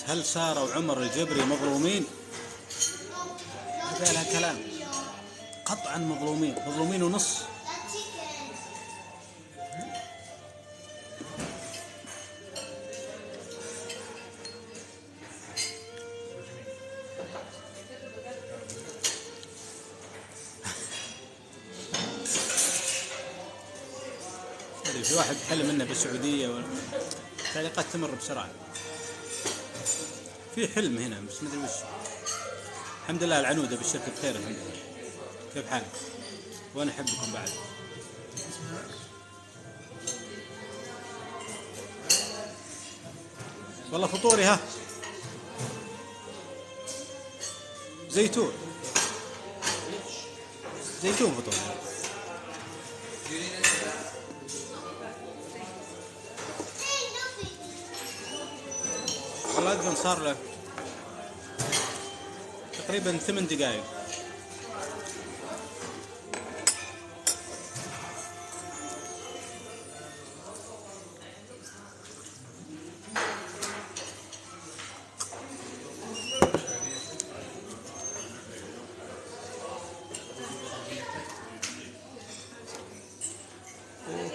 هل سارة وعمر الجبري مظلومين؟ هذا لها كلام، قطعا مظلومين، مظلومين ونص. في واحد حلم منه بالسعودية والتعليقات تمر بسرعة. في حلم هنا بس ما ادري وش. الحمد لله العنودة بالشركة بخير الحمد لله. كيف حالك؟ وانا احبكم بعد. والله فطوري ها زيتون، زيتون فطور. والله أذن صار له تقريبا 8 دقائق.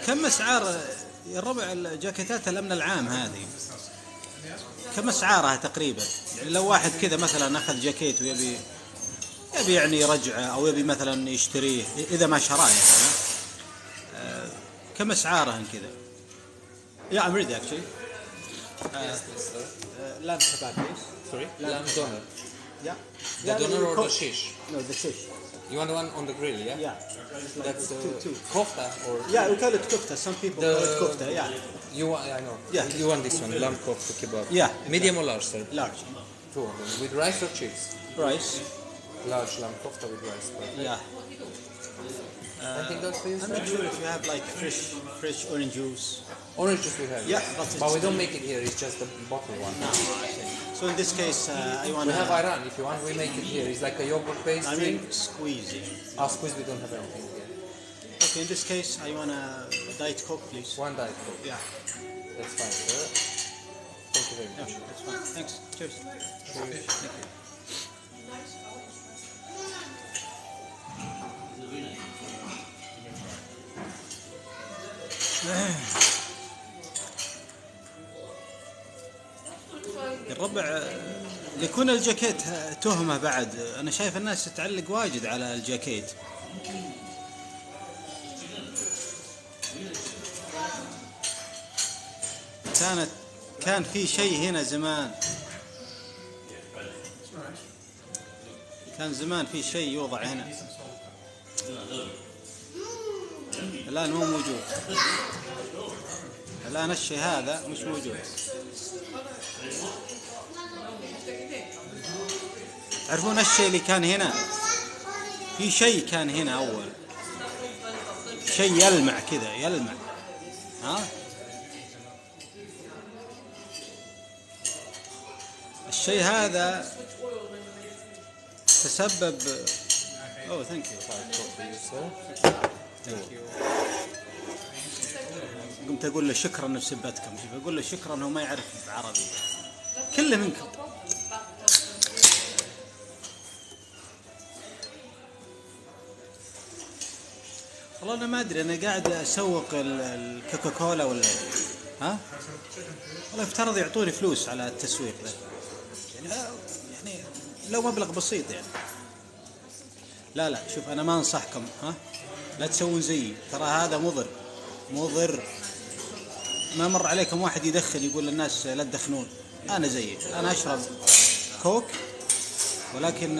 كم اسعار يا الربع الجاكيتات الامن العام هذه؟ كم اسعارها تقريبا؟ يعني لو واحد كذا مثلا اخذ جاكيت ويبي يعني يرجعه او يبي مثلا يشتريه اذا ما شراه يعني، كم اسعارها كذا؟ Yeah, I'm ready actually. Lamb kebab, please. Sorry? Lamb doner. Yeah. The doner or the shish? No, the shish. You want the one on the grill, yeah? Yeah. That's two. kofta or... Yeah, we call it kofta. Some people call it kofta. Yeah. You want, I know. Yeah. You want this one, lamb kofta kebab. Yeah. Medium or large, sir? Large. Two of them. With rice or chips? Rice. Large lamb kofta with rice. Perfect. Yeah. Anything else for you, I'm sir? not sure if you have like fresh orange juice. Orange juice we have. Yeah, but we don't make it here. It's just the bottle one. No, I see. So in this case, I want We to... have Iran. If you want, we make it here. It's like a yogurt pastry. I mean, squeezy. Squeeze, we don't have anything here. Okay, in this case, I want a Diet Coke, please. One Diet Coke. Yeah. That's fine, sir. Thank you very much. Yeah, that's fine. Thanks. Cheers. Cheers. Thank you. الربع يكون الجاكيت تهمة بعد. أنا شايف الناس تعلق واجد على الجاكيت. كان في شيء هنا زمان، كان زمان في شيء يوضع هنا، الآن مو موجود. الآن الشيء هذا مش موجود. تعرفون الشيء اللي كان هنا؟ في شيء كان هنا أول، شيء يلمع كذا، يلمع. ها؟ الشيء هذا تسبب. أوه ثانك يو. قمت أقول له شكرا إنه سبتكم، أقول له شكرا إنه ما يعرف عربي، كله منكم. والله أنا ما أدري، أنا قاعد أسوق الكوكاكولا ولا ها؟ والله يفترض يعطوني فلوس على التسويق ذا، يعني لو مبلغ بسيط يعني. لا شوف أنا ما أنصحكم، ها؟ لا تسوون زيي، ترى هذا مضر. ما مر عليكم واحد يدخن يقول للناس لا تدخنون؟ أنا زيي، أنا أشرب كوك ولكن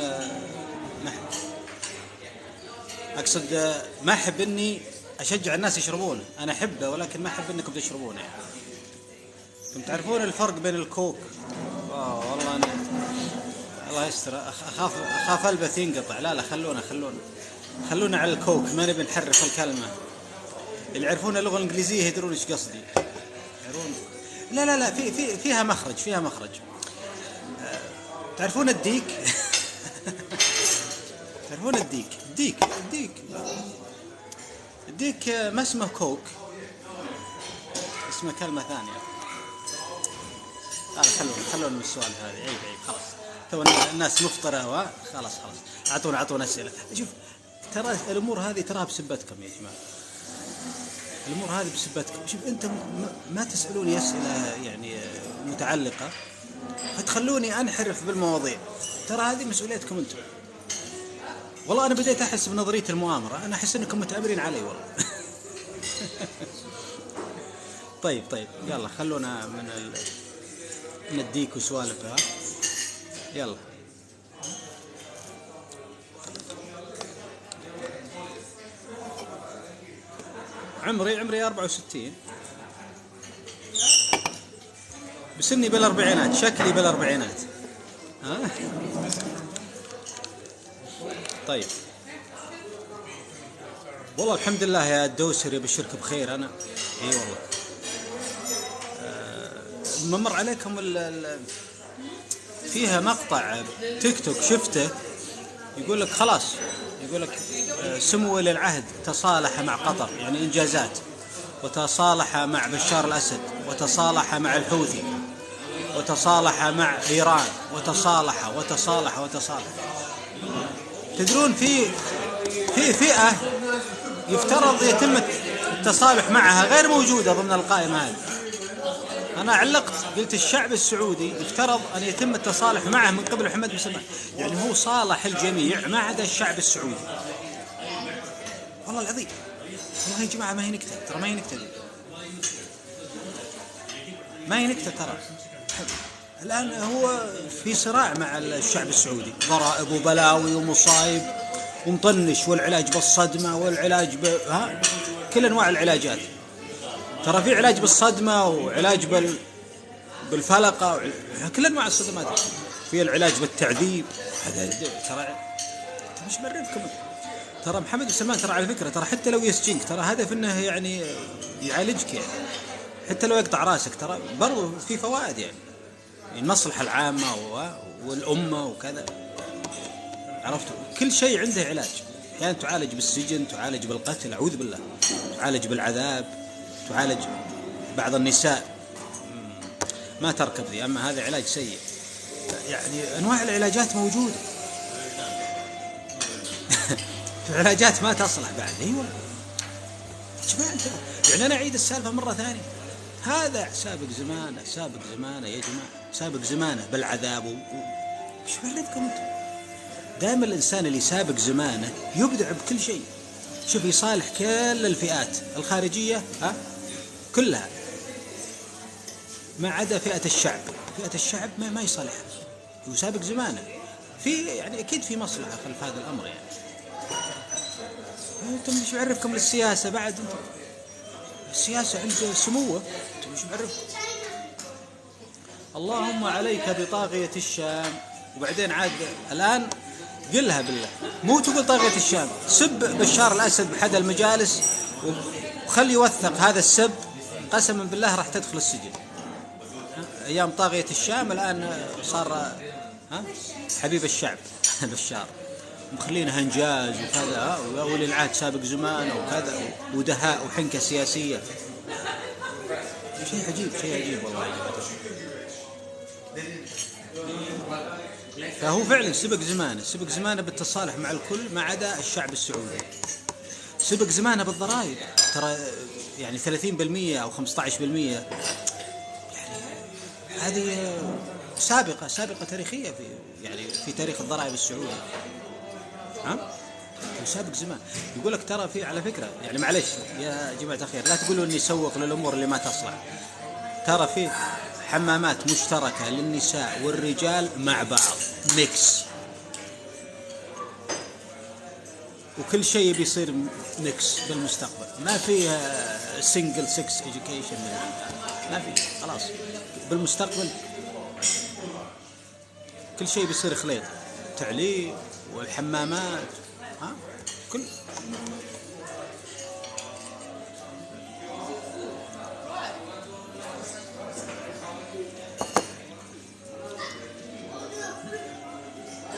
أقصد ما أحب إني أشجع الناس يشربونه، أنا أحبه ولكن ما أحب إنكم تشربونه يعني. أنتم تعرفون الفرق بين الكوك؟ والله أنا الله يستر، أخاف البث ينقطع. لا خلونا على الكوك، ما نبي نحرف الكلمة. اللي يعرفون اللغة الإنجليزية يدرون إيش قصدي. يدرون. لا فيها مخرج. تعرفون الديك؟ تعرفون الديك ما اسمه كوك، اسمه كلمة ثانية. خلونا من السؤال هذا، عيب خلاص. تو الناس مفطرة خلاص. أعطونا أسئلة. شوف ترى الأمور هذه تراها بسبتكم يا جماعة، الأمور هذه بسبتكم. شوف أنت ما تسألوني أسئلة يعني متعلقة فتخلوني أنحرف بالمواضيع، ترى هذه مسؤوليتكم أنتم. والله أنا بديت أحس بنظرية المؤامرة، أنا أحس أنكم متآمرين علي والله. طيب يلا خلونا نديك وسوالفها. يلا عمري 64، بسني بالأربعينات، شكلي بالأربعينات. طيب والله الحمد لله يا الدوسري، بشرك بخير أنا. اي والله ما مر عليكم فيها مقطع تيك توك شفته يقول لك خلاص، يقول لك سمو ولي العهد تصالح مع قطر، يعني إنجازات، وتصالح مع بشار الأسد، وتصالح مع الحوثي، وتصالح مع إيران، وتصالح. تدرون في فئة يفترض يتم التصالح معها غير موجودة ضمن القائمة هذه. أنا علقت قلت الشعب السعودي يفترض أن يتم التصالح معه من قبل محمد بن سلمان، يعني هو صالح الجميع ما عدا الشعب السعودي. والله العظيم، والله يا جماعة ما هي نكتة، ترى ما هي نكتة دي، ما هي نكتة ترى. الآن هو في صراع مع الشعب السعودي، ضرائب وبلاوي ومصايب ومطنش، والعلاج بالصدمة والعلاج كل أنواع العلاجات. ترى في علاج بالصدمة وعلاج بالفلقة، كل أنواع الصدمات. في العلاج بالتعذيب. ترى مش مرفكم. ترى محمد بن سلمان ترى على فكرة، ترى حتى لو يسجنك ترى هدف انه يعني يعالجك، يعني حتى لو يقطع راسك ترى برضو في فوائد، يعني المصلحة العامة والأمة وكذا. عرفتوا كل شيء عنده علاج، يعني تعالج بالسجن، تعالج بالقتل، أعوذ بالله، تعالج بالعذاب، تعالج بعض النساء ما تركب ذي، أما هذا علاج سيء. يعني أنواع العلاجات موجودة. العلاجات ما تصلح بعد. أيوة جماعة، يعني أنا أعيد السالفة مرة ثانية، هذا سابق زمانه يا جماعة، سابق زمانه بالعذاب وش بعرفكم أنتم؟ دائما الإنسان اللي سابق زمانه يبدع بكل شيء. شوف يصالح كل الفئات الخارجية كلها ما عدا فئة الشعب ما يصالحها، هو سابق زمانه. في يعني أكيد في مصلحة خلف هذا الأمر. يعني أنتم مش بعرفكم للسياسة بعد، أنتم السياسة عند سموه، أنتم مش بعرفكم. اللهم عليك بطاغية الشام. وبعدين عاد الآن قلها بالله، مو تقول طاغية الشام، سب بشار الأسد بحد المجالس وخلي يوثق هذا السب، قسما بالله راح تدخل السجن. أيام طاغية الشام الآن صار حبيب الشعب بشار، مخلينها إنجاز وكذا، وولي العهد سابق زمان وكذا، ودهاء وحنكة سياسية. شيء عجيب والله يا جماعة. فهو فعلا سبق زمانه بالتصالح مع الكل ما عدا الشعب السعودي. سبق زمانه بالضرائب، ترى يعني 30% أو 15%، يعني هذه سابقة تاريخية في تاريخ الضرائب السعودي. سابق زمان. يقول لك ترى في، على فكرة يعني معلش يا جماعة الخير، لا تقولوا اني سوق للأمور اللي ما تصلح. ترى في حمامات مشتركة للنساء والرجال مع بعض ميكس، وكل شيء بيصير ميكس بالمستقبل. ما في سنجل سكس إديوكيشن، ما في، خلاص بالمستقبل كل شيء بيصير خليط، تعليم والحمامات كل.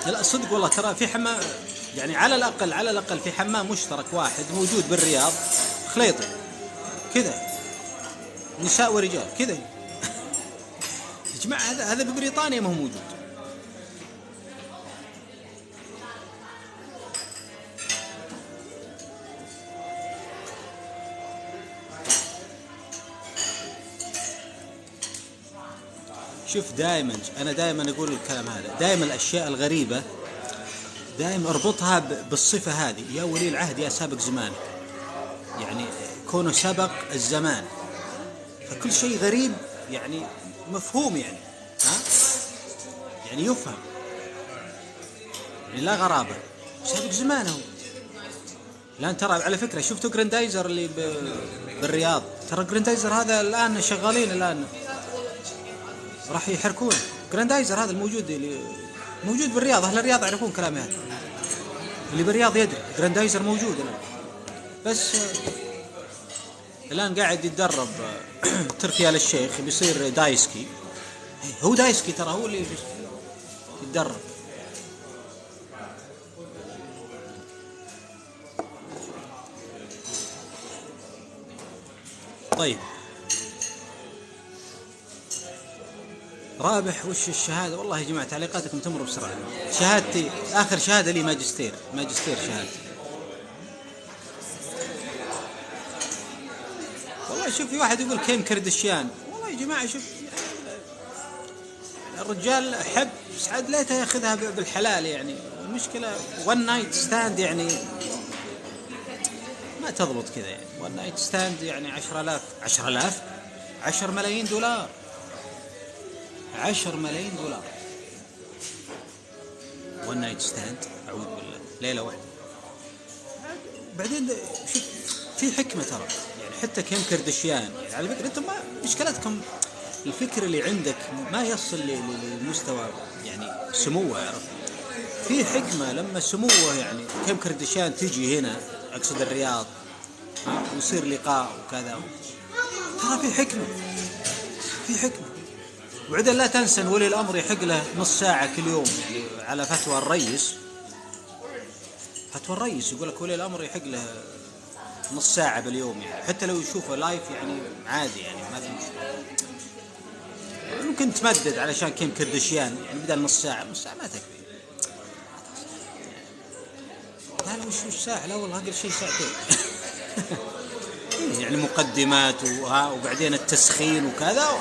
لا صدق والله، ترى في حمام، يعني على الأقل في حمام مشترك واحد موجود بالرياض خليطي كذا، نساء ورجال كذا. جماعة هذا ببريطانيا ما هو موجود. شوف دائما أنا دائما أقول الكلام هذا، دائما الأشياء الغريبة دائما أربطها بالصفة هذه، يا ولي العهد يا سابق زمانك، يعني كونه سبق الزمان، فكل شيء غريب يعني مفهوم يعني يعني يفهم، يعني لا غرابة، سابق زمانه. الآن ترى على فكرة شفتوا جراندايزر اللي بالرياض، ترى جراندايزر هذا الآن شغالين الآن راح يحركون جراندايزر هذا الموجود اللي موجود بالرياض، أهل الرياض يعرفون كلامي هذا، اللي بالرياض يدري جراندايزر موجود الآن، بس الآن قاعد يتدرب تركي آل الشيخ بيصير دايسكي، هو دايسكي ترى هو اللي يتدرب. طيب رابح وش الشهادة؟ والله يا جماعة تعليقاتكم تمر بسرعة. شهادتي آخر شهادة لي ماجستير شهادتي. والله شوف في واحد يقول كيم كردشيان، والله يا جماعة شوف الرجال حب سعد ليته ياخذها بالحلال، يعني المشكلة ون نايت ستاند يعني ما تضبط كذا، يعني ون نايت ستاند يعني 10 ملايين دولار 10 ملايين دولار ون نايت ستاند، أعوذ بالله، ليلة واحدة. بعدين شوف في حكمة ترى، يعني حتى كيم كردشيان يعني على فكرة أنتم ما مشكلتكم الفكر اللي عندك ما يصل لمستوى يعني سموه، عرفت؟ في حكمة لما سموه يعني كيم كردشيان تجي هنا أقصد الرياض ويصير لقاء وكذا، ترى في حكمة. وبعدين لا تنسى ان ولي الامر يحق له نص ساعة كل يوم، يعني على فتوى الرئيس يقول لك ولي الامر يحق له نص ساعة باليوم، يعني حتى لو يشوفه لايف يعني عادي، يعني ما في مشكلة. ممكن تمدد علشان كيم كردشيان يعني بدل نص ساعة ما تكفي. لا وش ساعة؟ لا والله أقل شيء ساعتين. يعني مقدمات وبعدين التسخين وكذا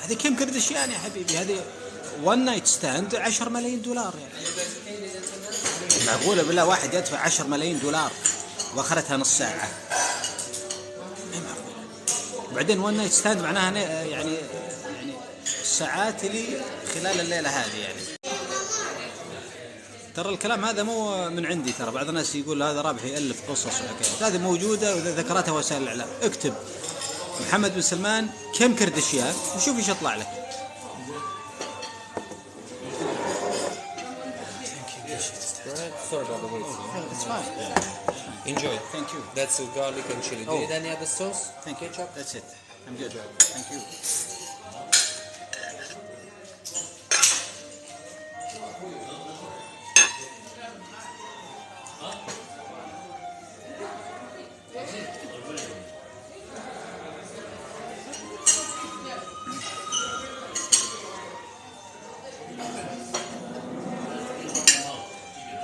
هذه كيم كردشيان يا حبيبي، هذه ون نايت ستاند 10 ملايين دولار، يعني معقولة بالله واحد يدفع 10 ملايين دولار واخرتها نص ساعة؟ ما معقولة. وبعدين ون نايت ستاند معناها يعني الساعات اللي خلال الليلة هذه، يعني ترى الكلام هذا مو من عندي، ترى بعض الناس يقول هذا رابح يألف قصص وحكايات، هذه موجودة وإذا ذكرتها وسائل الإعلام، اكتب محمد بن سلمان كيم كردشيان وشوف ايش يطلع لك. Sorry about the wait. It's fine. Enjoy. Thank you. That's with garlic and chili. Do you need any other sauce? Thank you. Ketchup? That's it. I'm good. Thank you.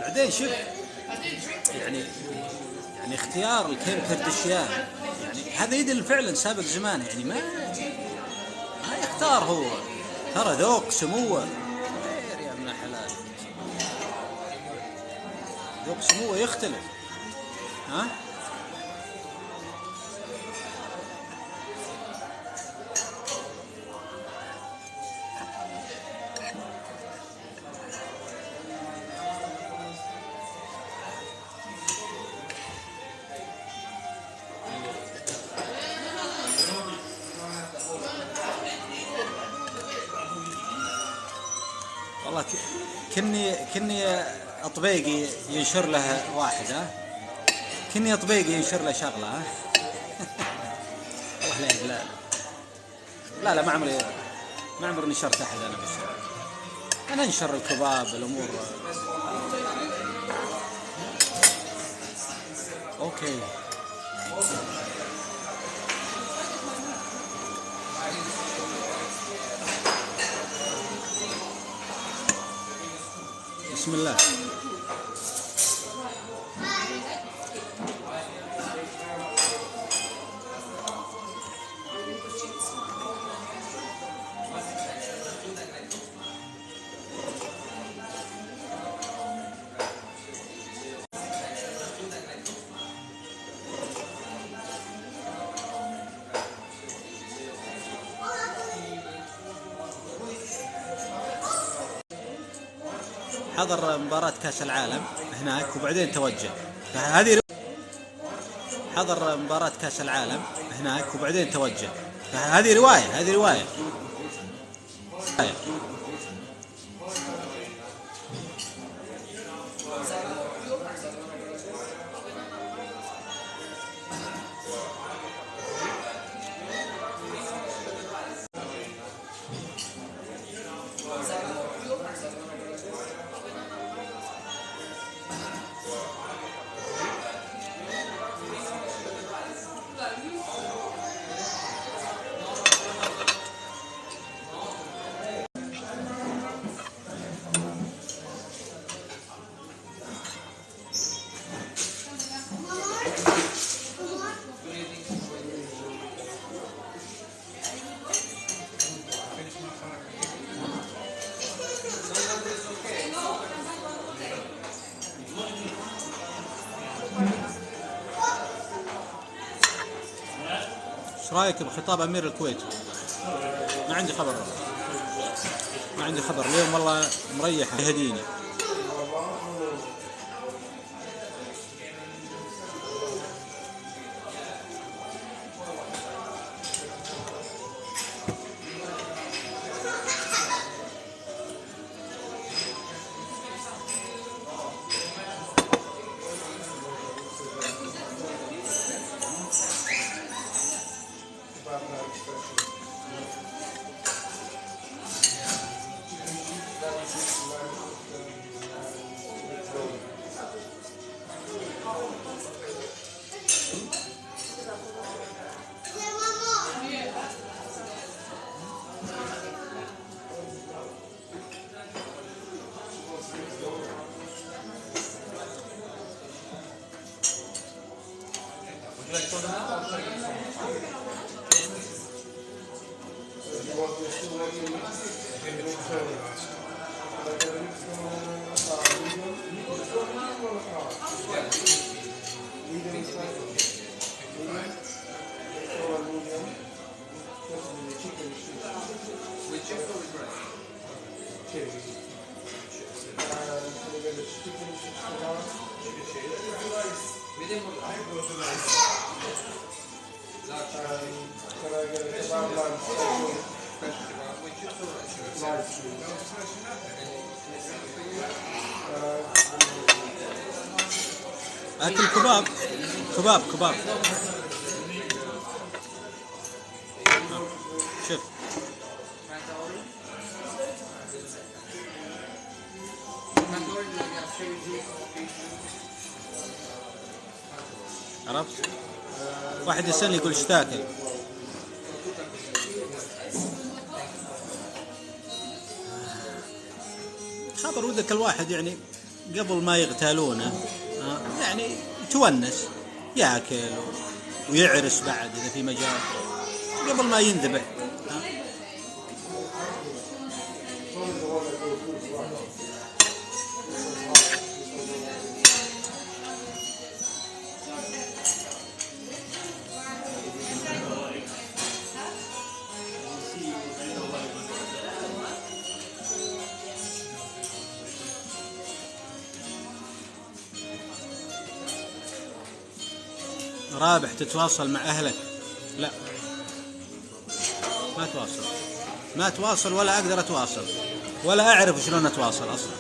بعدين شوف يعني اختيار الكيم كردشيان يعني هذا يدل فعلا سابق زمانه، يعني ما يختار هو، ترى ذوق سموه غير يا ابن الحلال، ذوق سموه يختلف. والله كني أطبيقي ينشر له واحد، كني أطبيقي ينشر له شغلة، لا ما عمري نشرت أحد أنا بالشارع، أنا أنشر الكباب الأمور. أوكي بسم الله. حضر مباراة كأس العالم هناك وبعدين توجه. حضر مباراة كأس العالم هناك وبعدين توجه. هذه رواية. ايش رايك بخطاب امير الكويت؟ ما عندي خبر اليوم والله مريح يهديني. اكل كباب شوف عرفت؟ واحد يسألني يقول ايش تاكل؟ خبر ودك الواحد يعني قبل ما يغتالونه يعني يتونس ياكل ويعرس بعد اذا في مجال قبل ما ينذبح. رابح تتواصل مع أهلك؟ لا ما تواصل ولا أقدر أتواصل ولا أعرف شلون أتواصل أصلا.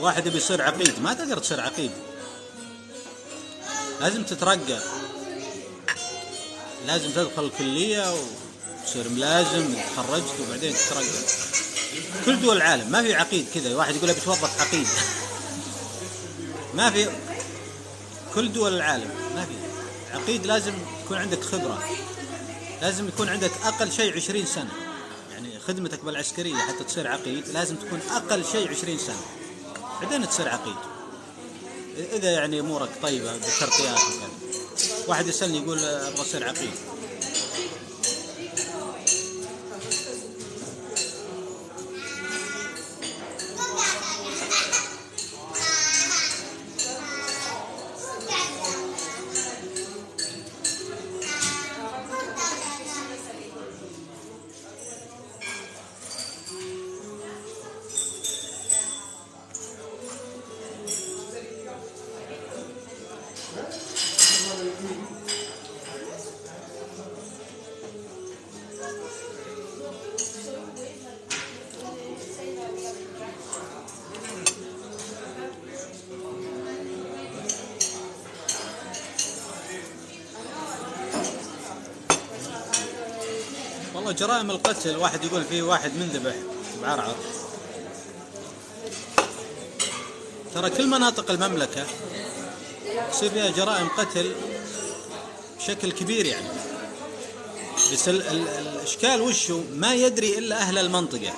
واحد بيصير عقيد ما تقدر تصير عقيد، لازم تترقى، لازم تدخل الكلية وتصير ملازم، تخرجت وبعدين تترقى. كل دول العالم ما في عقيد كذا واحد يقول بتوظف عقيد. ما في، كل دول العالم ما في عقيد. لازم يكون عندك خبرة، لازم يكون عندك أقل شيء 20 سنة، يعني خدمتك بالعسكرية حتى تصير عقيد لازم تكون أقل شيء 20 سنة، بعدين تصير عقيد. إذا يعني أمورك طيبة بشرطيات وكذا. واحد يسألني يقول أبغى أصير عقيد. والله جرائم القتل، واحد يقول فيه واحد منذبح بعرعر. ترى كل مناطق المملكة يصير فيها جرائم قتل بشكل كبير يعني، بس الإشكال وشو ما يدري إلا أهل المنطقة.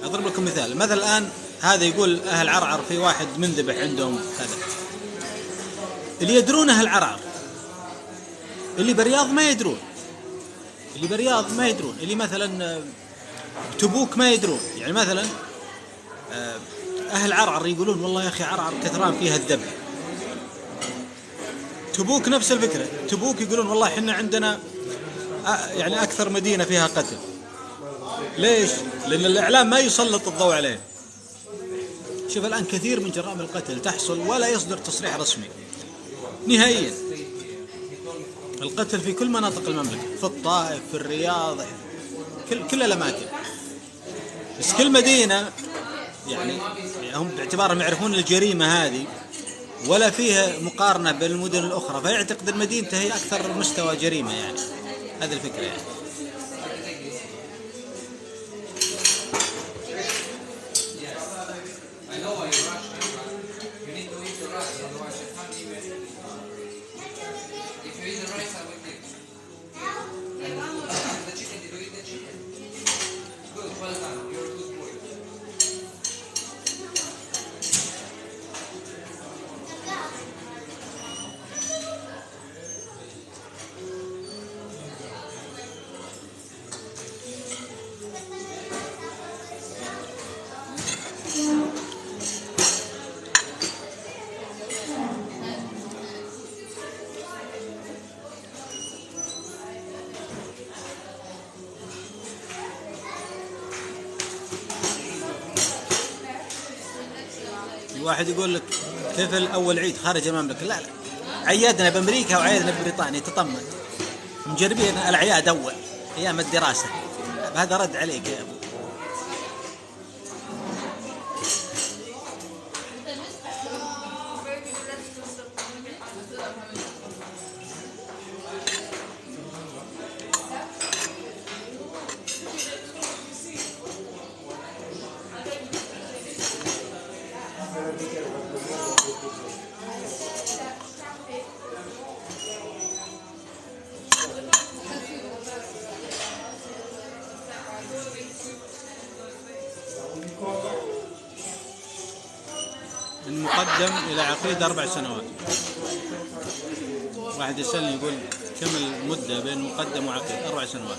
أضرب لكم مثال، مثلا الآن هذا يقول أهل عرعر في واحد منذبح عندهم هذا، اللي يدرون أهل عرعر، اللي برياض ما يدرون، اللي برياض ما يدرون، اللي مثلا تبوك ما يدرون. يعني مثلا أهل عرعر يقولون والله يا أخي عرعر كثران فيها الذبح. تبوك نفس الفكرة، تبوك يقولون والله إحنا عندنا يعني أكثر مدينة فيها قتل. ليش؟ لأن الإعلام ما يسلط الضوء عليه. شوف الآن كثير من جرائم القتل تحصل ولا يصدر تصريح رسمي نهائيا. القتل في كل مناطق المملكة، في الطائف، في الرياض، كل الأماكن. بس كل مدينة يعني هم باعتبارهم يعرفون الجريمة هذه ولا فيها مقارنة بين المدن الأخرى، فيعتقد المدينة هي أكثر مستوى جريمة. يعني هذه الفكرة يعني. واحد يقول لك كيف الأول عيد خارج المملكة؟ لا عيادنا بأمريكا وعيادنا ببريطانيا، تطمن، مجربين الأعياد أول أيام الدراسة. هذا رد عليك يا أبو. من مقدم إلى عقيد 4 سنوات. واحد يسألني يقول كم المدة بين مقدم وعقيد؟ 4 سنوات.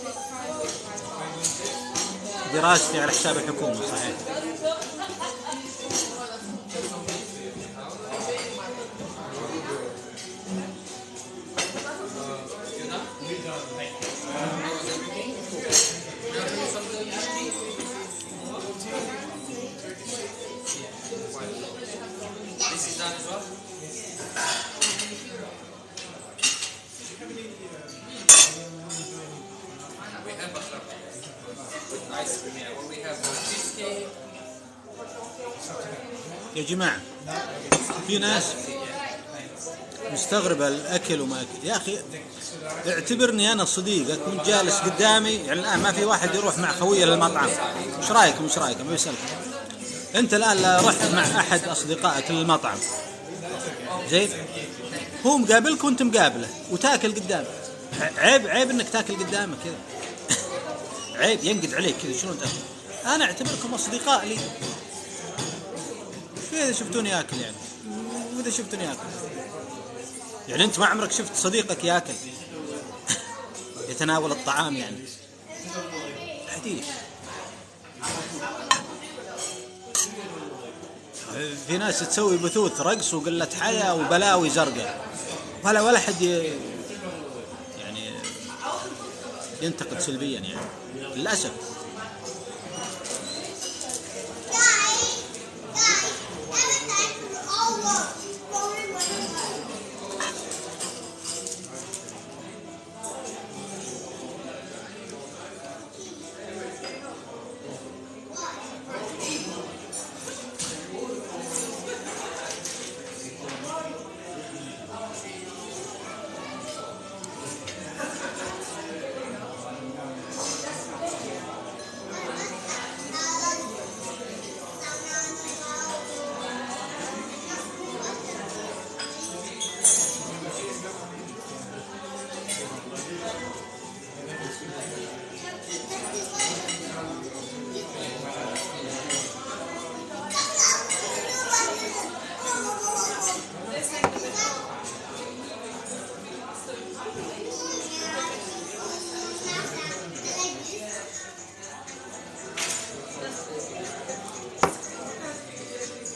دراستي على حساب الحكومة صحيح. Ice cream, yeah. Well, we have cheesecake. يا جماعة في ناس مستغربة الأكل وما أكل. يا أخي اعتبرني أنا صديقك وانت جالس قدامي، يعني الآن ما في واحد يروح مع خويه للمطعم، إيش رأيكم ما بيسألك. أنت الآن لا رحت مع أحد أصدقائك للمطعم زين، هو مقابلك وأنت مقابله وتاكل قدامه، عيب إنك تاكل قدامه كذا. عيب، ينقد عليك كذا، شلون تاكل؟ أنا أعتبركم أصدقاء لي، إذا شفتوني آكل يعني، وإذا شفتوني آكل يعني، أنت ما عمرك شفت صديقك ياكل يتناول الطعام يعني؟ حديث. في ناس تسوي بثوث رقص وقلة حياة وبلاوي زرقاء، ولا حد يعني ينتقد سلبيا يعني، للأسف.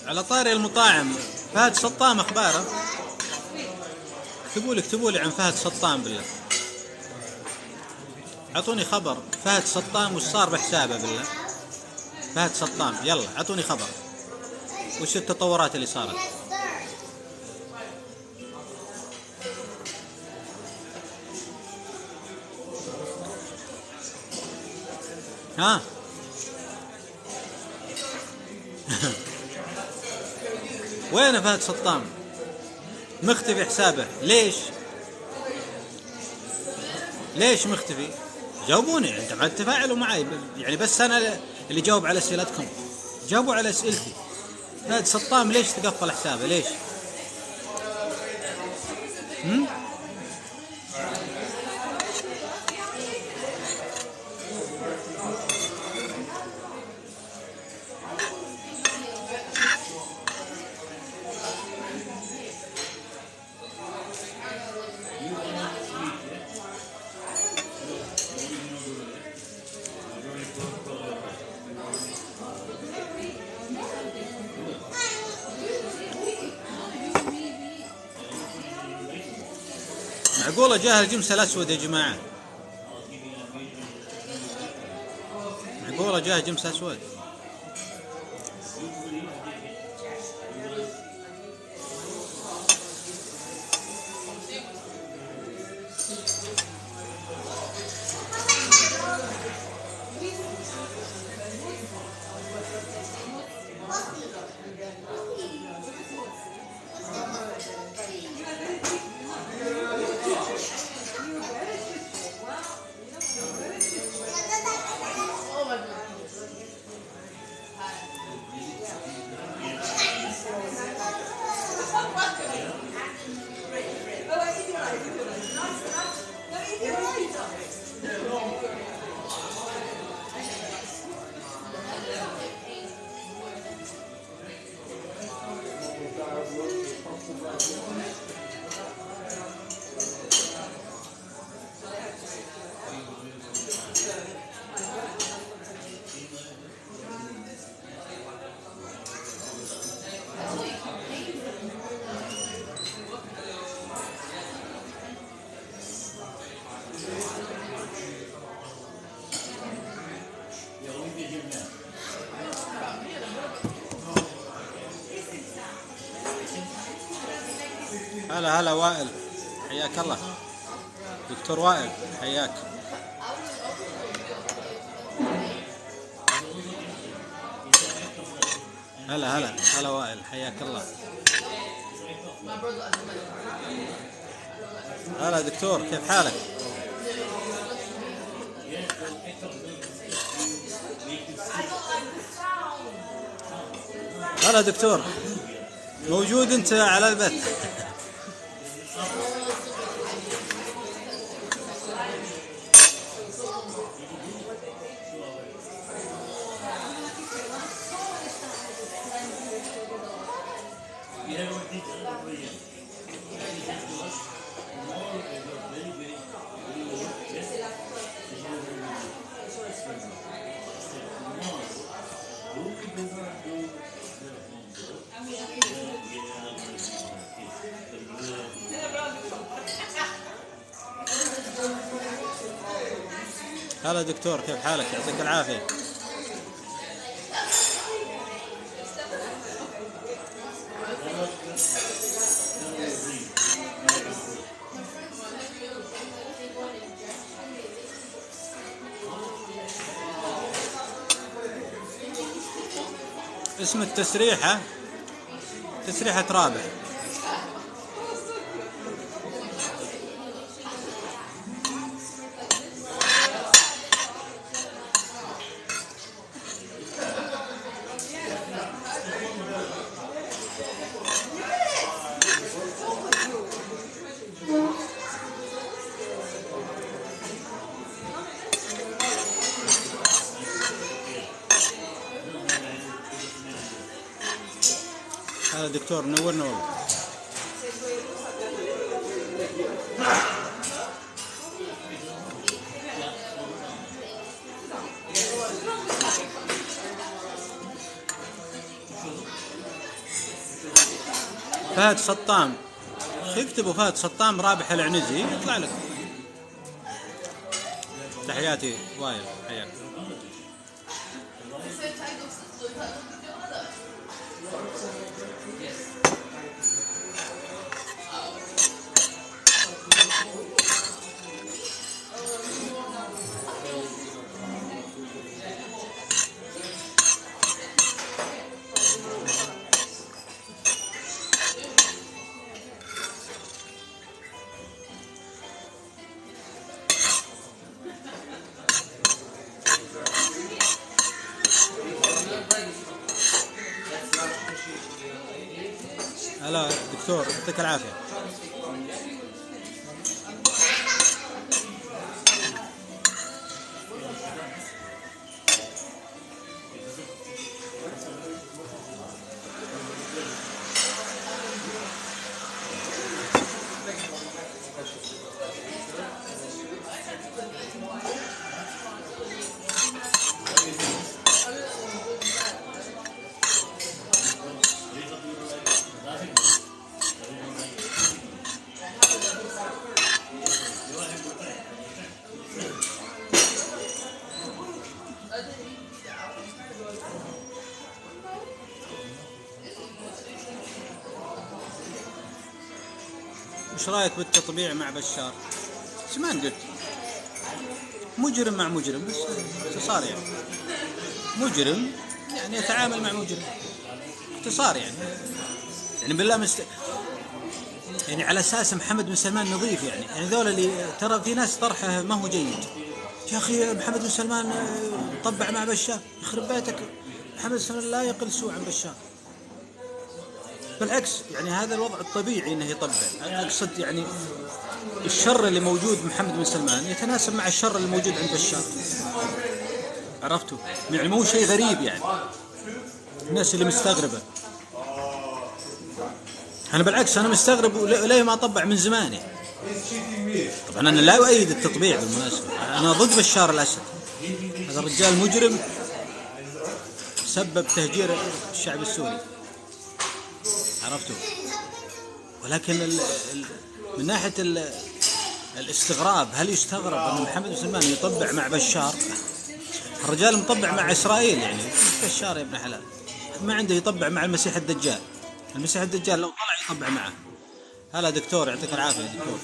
على طاري المطاعم، فهد سطام أخباره، اكتبوا لي عن فهد سطام بالله، أعطوني خبر فهد سطام وش صار بحسابه بالله. فهد سطام، يلا أعطوني خبر وش التطورات اللي صارت. ها وين فهد سطام؟ مختفي حسابه ليش مختفي؟ جاوبوني، انت ما تتفاعلوا معي يعني، بس انا اللي جاوب على اسئلتكم، جاوبوا على اسئلتي. فهد سطام ليش تقفل حسابه؟ ليش؟ معقولة جاه الجمس الأسود يا جماعة؟ معقولة جاه جمس أسود؟ هلا وائل، حياك الله دكتور وائل، حياك. هلا هلا هلا وائل، حياك الله. هلا دكتور، كيف حالك؟ هلا دكتور، موجود انت على البث. هلا دكتور، كيف حالك؟ يعطيك العافية. اسم التسريحة تسريحة رابح. هذا دكتور، نورنا والله. فهد سطام، اكتبوا فهد سطام رابح العنزي يطلع لك. تحياتي وائل، حياك. هلا دكتور، يعطيك العافية. وش رايك بالتطبيع مع بشار؟ زمان قلت مجرم مع مجرم، بس صار يعني مجرم، يعني يتعامل مع مجرم، اختصار يعني بالله يعني على اساس محمد بن سلمان نظيف، يعني ذول اللي ترى في ناس طرحه ما هو جيد. يا اخي محمد بن سلمان طبع مع بشار، يخرب بيتك، محمد بن سلمان لا يقل سوء عن بشار، بالعكس يعني هذا الوضع الطبيعي انه يطبع. اقصد يعني الشر اللي موجود محمد بن سلمان يتناسب مع الشر اللي موجود عند بشار، عرفتوا؟ يعني مو شيء غريب، يعني الناس اللي مستغربة. أنا بالعكس أنا مستغرب ليه ما طبع من زمان يعني. طبعا أنا لا أؤيد التطبيع بالمناسبة، أنا ضد بشار الأسد، هذا الرجال مجرم سبب تهجير الشعب السوري، عرفتوا؟ ولكن من ناحية الاستغراب، هل يستغرب أن محمد بن سلمان يطبع مع بشار؟ الرجال مطبع مع إسرائيل، يعني بشار يا ابن حلال ما عنده يطبع مع المسيح الدجال. المسيح الدجال لو طلع يطبع معه. هلا دكتور، يعطيك العافية يا دكتور.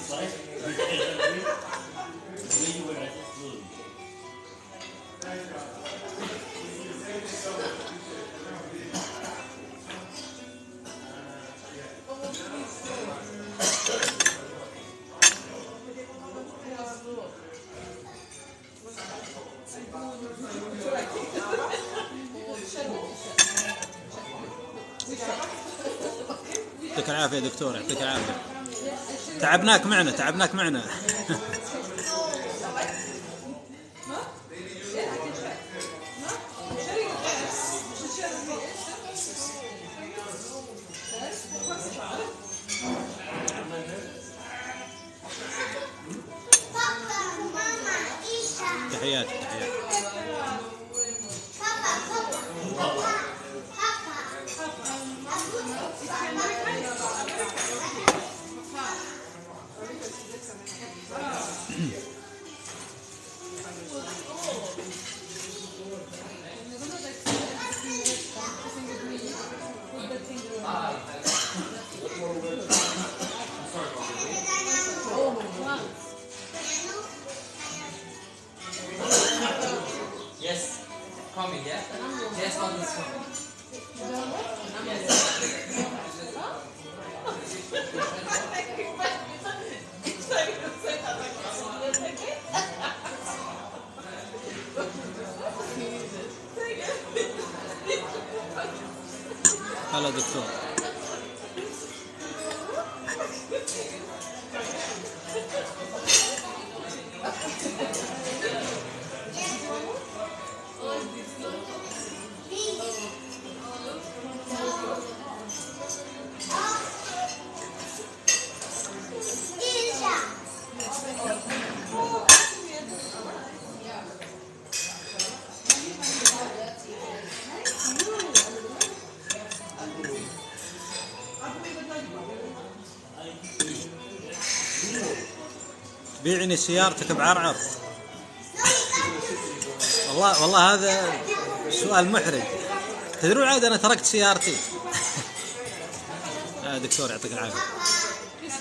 يعطيك العافية يا دكتور، يعطيك العافية. تعبناك معنا، تعبناك معنا. تحياتي تحياتي. Yes, coming, yeah? Yes, on this coming. هلا دكتور. بيعني سيارتك بعرعر. والله هذا سؤال محرج. تدرون عاد انا تركت سيارتي. يا دكتور يعطيك العافية.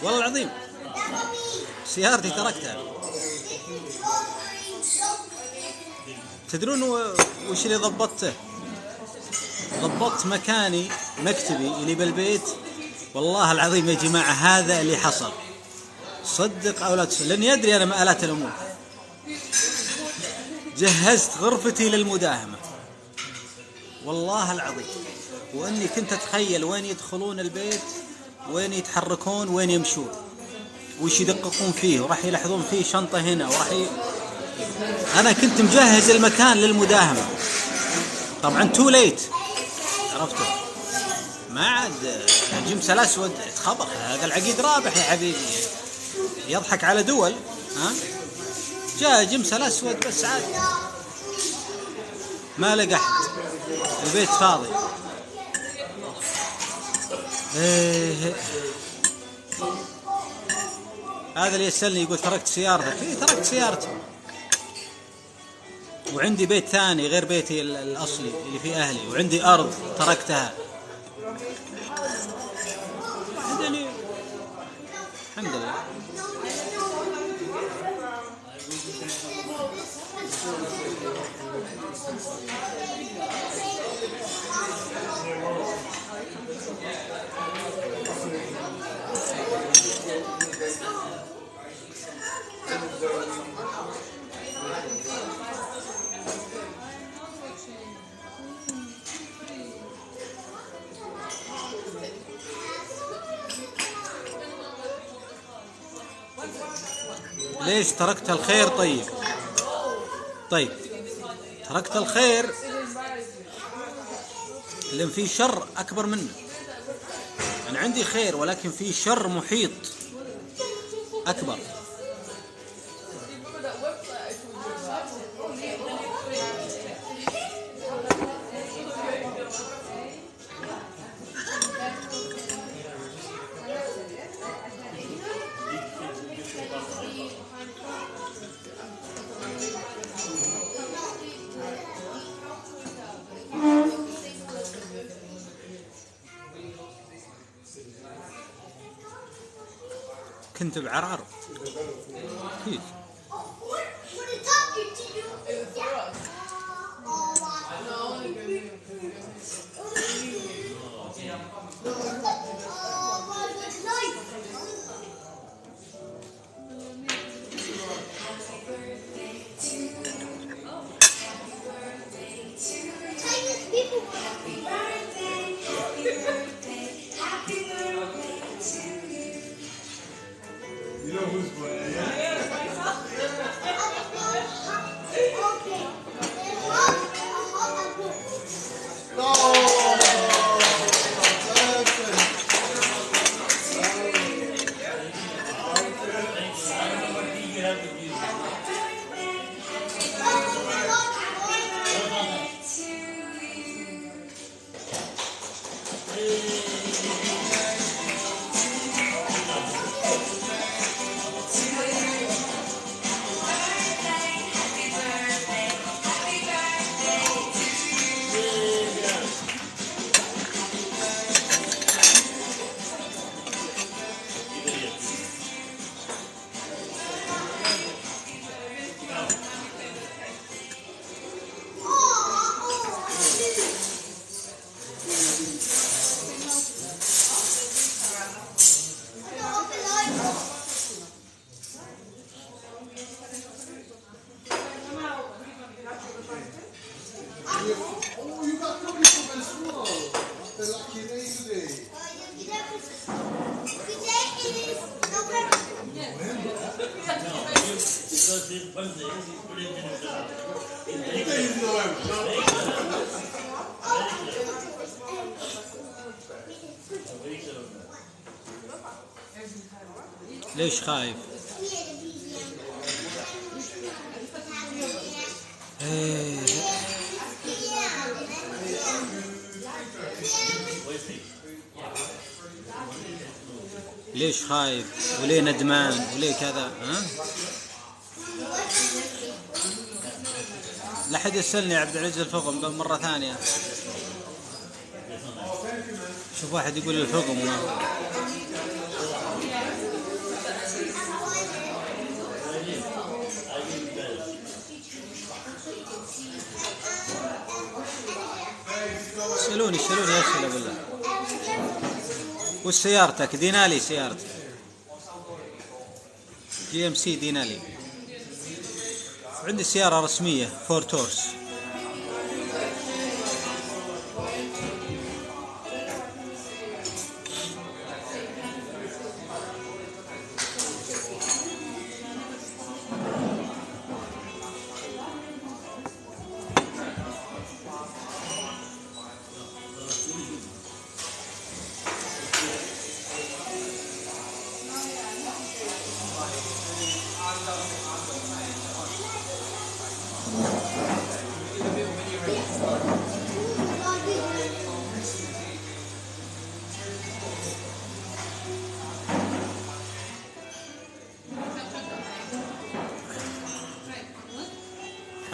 والله العظيم سيارتي تركتها. تدرون وش اللي ضبطته؟ ضبطت مكاني مكتبي اللي بالبيت. والله العظيم يا جماعة هذا اللي حصل، صدق أو لا تصدق، لأني يدري أنا مآلات الأمور. جهزت غرفتي للمداهمة والله العظيم، وأني كنت أتخيل وين يدخلون البيت، وين يتحركون، وين يمشون، وش يدققون فيه، وراح يلاحظون فيه شنطة هنا، أنا كنت مجهز المكان للمداهمة. طبعا تو ليت، عرفتوا؟ ما عاد الجمس الأسود تخبط، هذا العقيد رابح يا حبيبي، يضحك على دول. ها جاء جمس الأسود بس عاد ما لقى أحد، البيت فاضي. هذا اللي يسألني يقول تركت سيارتك؟ إيه تركت سيارتي، وعندي بيت ثاني غير بيتي الأصلي اللي فيه أهلي، وعندي أرض تركتها. عندني الحمد لله. ليش تركت الخير؟ طيب تركت الخير لأن في شر أكبر منه. أنا عندي خير ولكن في شر محيط أكبر. كنت بعرعر أكيد. Happy birthday, Oh, you got cookies from as well. They're lucky day today. ليش خايف؟ إيه. ليش خايف؟ وليه ندمان؟ وليه كذا؟ ها؟ لا حد يسألني يا عبد العزيز الفقم مرة ثانية. شوف واحد يقول الفقم يسألوني أسئلة بالله. وش سيارتك؟ دينالي سيارتك GMC دينالي. عندي سيارة رسمية فور تورس.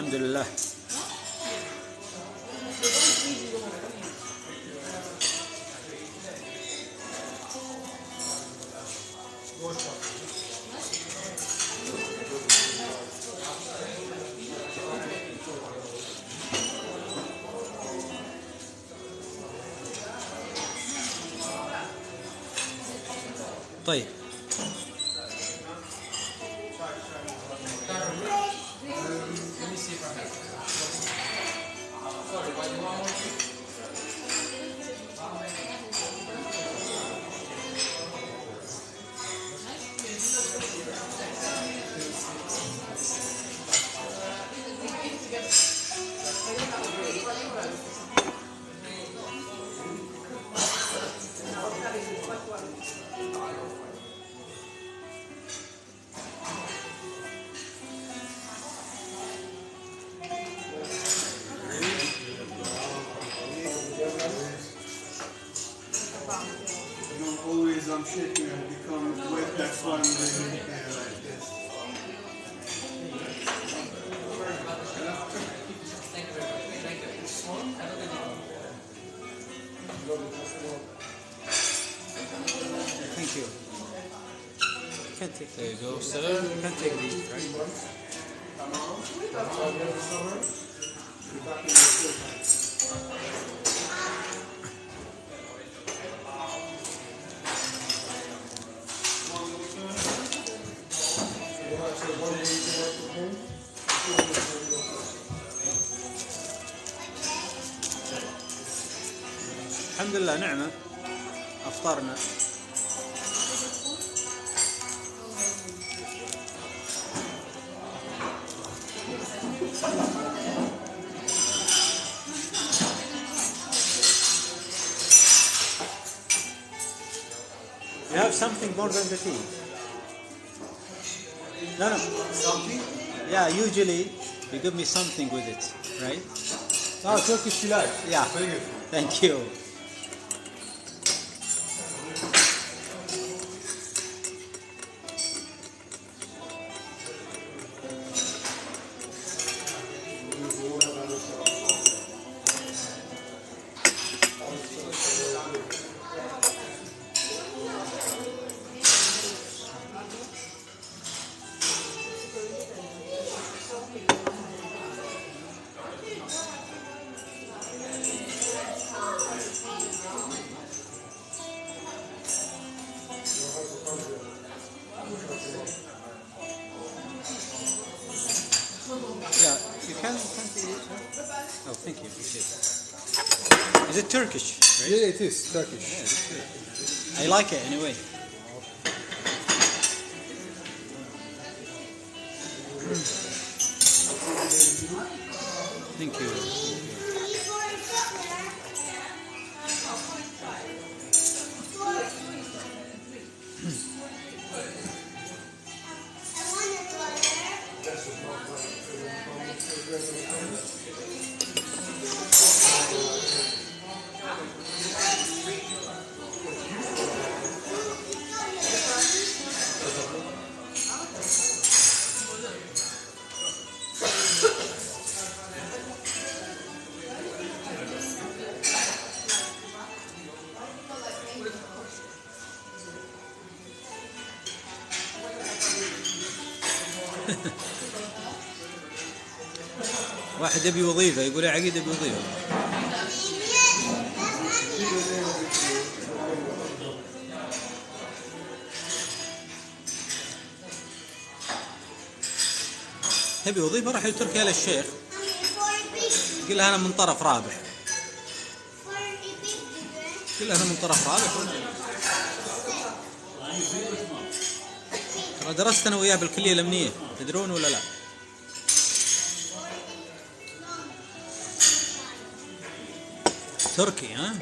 الحمد لله. طيب Always I'm shaking and become wet. That's why I'm really here like this. thank you. Can't take There you these. go, sir. Can't take these, right? الحمد لله نعمة. أفطرنا. You have something more than the tea? No. Something? Yeah, usually you give me something with it, right? Ah, Turkish delight. Yeah. Very good. Thank you. Turkish. Yeah, it is Turkish. I like it anyway. Thank you. واحد يبي وظيفة يقول يا عقيد يبي وظيفة. تبي وظيفة راح لتركيا للشيخ قل له أنا من طرف رابح. قل له أنا من طرف رابح. ترى درست أنا وياه بالكلية الأمنية تدرون ولا لا؟ تركي ها؟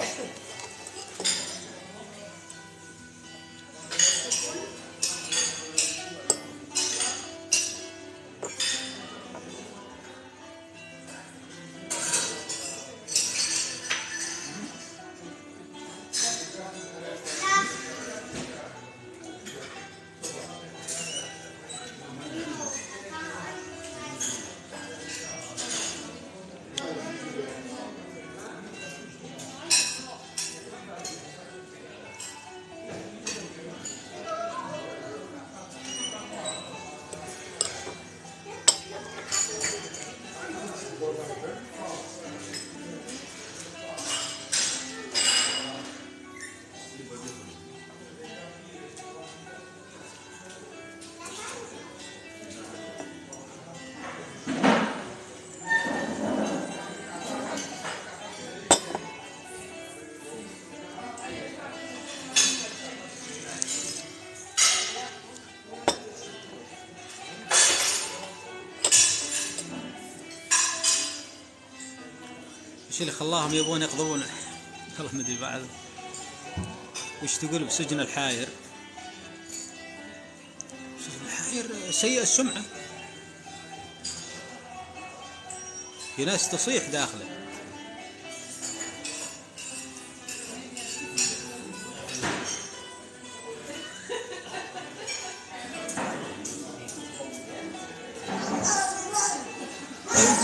ايش اللي خلاهم يبون يقضون؟ والله ما ادري بعد وش تقول بسجن الحاير. سجن الحاير سيء السمعة، في ناس تصيح داخله.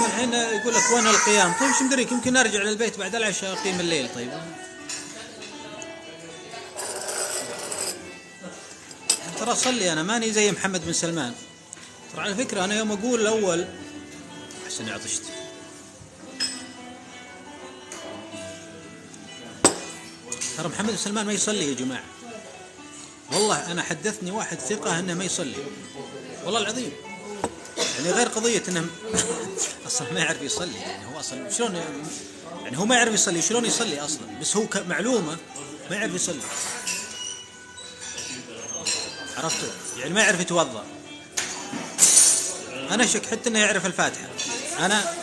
الحين يقول لك وين القيام؟ طيب شو مدريك يمكن ارجع للبيت بعد العشاء اقيم الليل. طيب ترى صلي، انا ماني زي محمد بن سلمان. ترى على فكرة انا يوم اقول الاول احسن عطشت، ترى محمد بن سلمان ما يصلي يا جماعة. والله انا حدثني واحد ثقة انه ما يصلي، والله العظيم. يعني غير قضية انه اصلا ما يعرف يصلي، يعني هو اصلا شلون يعني هو ما يعرف يصلي، شلون يصلي اصلا؟ بس هو كمعلومة ما يعرف يصلي، عرفتوا؟ يعني ما يعرف يتوضأ. انا شك حتى انه يعرف الفاتحة انا.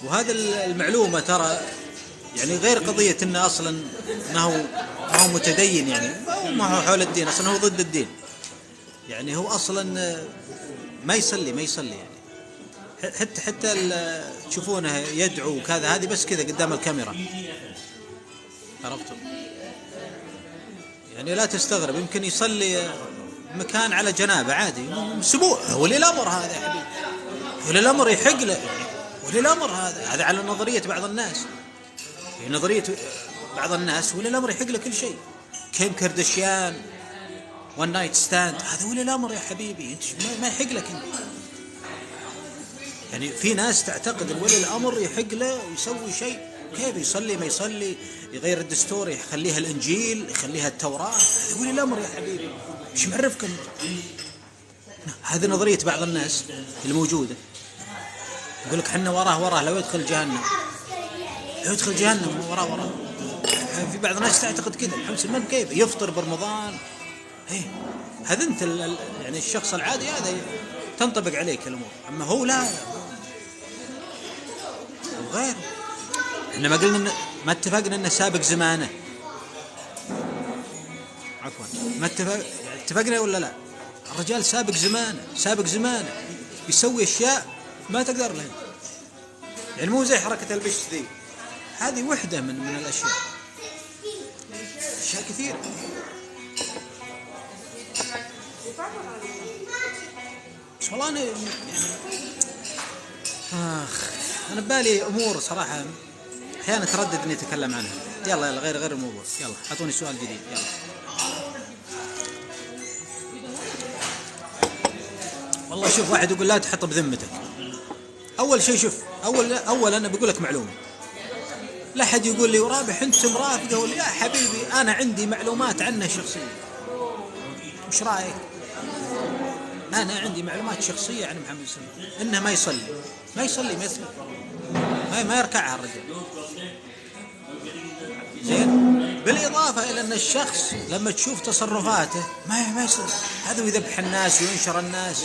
وهذا المعلومة ترى يعني غير قضية انه اصلا ما هو متدين، يعني ما هو حول الدين، اصلا هو ضد الدين. يعني هو اصلا ما يصلي يعني حتى تشوفونه يدعو وكذا، هذه بس كذا قدام الكاميرا، عرفتوا؟ يعني لا تستغرب، يمكن يصلي مكان على جنابه عادي، سبوع. ولي الامر هذا يا حبيبي، ولي الامر يحق له، ولي الامر هذا على نظرية بعض الناس. نظرية بعض الناس ولي الامر يحق له كل شيء. كيم كارداشيان وان نايت ستاند، هذا ولي الامر يا حبيبي، انت ما يحق لك انت. يعني في ناس تعتقد الولي الامر يحق له يسوي شيء، كيف يصلي ما يصلي، يغير الدستور يخليها الانجيل يخليها التوراة، هذا ولي الامر يا حبيبي، مش معرفك انت. هذه نظرية بعض الناس الموجودة، يقول لك حنا وراه لو يدخل جهنم. يدخل جهنم وراء. في بعض الناس تعتقد كذا. محمد سلمان كيف يفطر برمضان؟ ايه هذا انت يعني الشخص العادي هذا تنطبق عليك الامور، اما هو لا وغيره. احنا ما قلنا ما اتفقنا انه سابق زمانه، عفوا ما اتفقنا ولا لا؟ الرجال سابق زمانه يسوي اشياء ما تقدر له، يعني مو زي حركة البش ذي، هذه وحدة من الاشياء، اشياء كثيرة. بس والله أنا يعني أنا ببالي أمور صراحة أحيانا تردد إني أتكلم عنها. يلا غير الموضوع، يلا أعطوني سؤال جديد. يلا والله شوف، واحد يقول لا تحط بذمتك. أول شيء شوف، أول أنا بقول لك معلومة، لا حد يقول لي ورابح أنت مرافقه ولا يا حبيبي أنا عندي معلومات عنه شخصية. وش رأيك؟ أنا عندي معلومات شخصية عن محمد سلمان، إنه ما يصلي ما يركعها الرجال. زين، بالإضافة إلى أن الشخص لما تشوف تصرفاته ما يصلي، هذا يذبح الناس وينشر الناس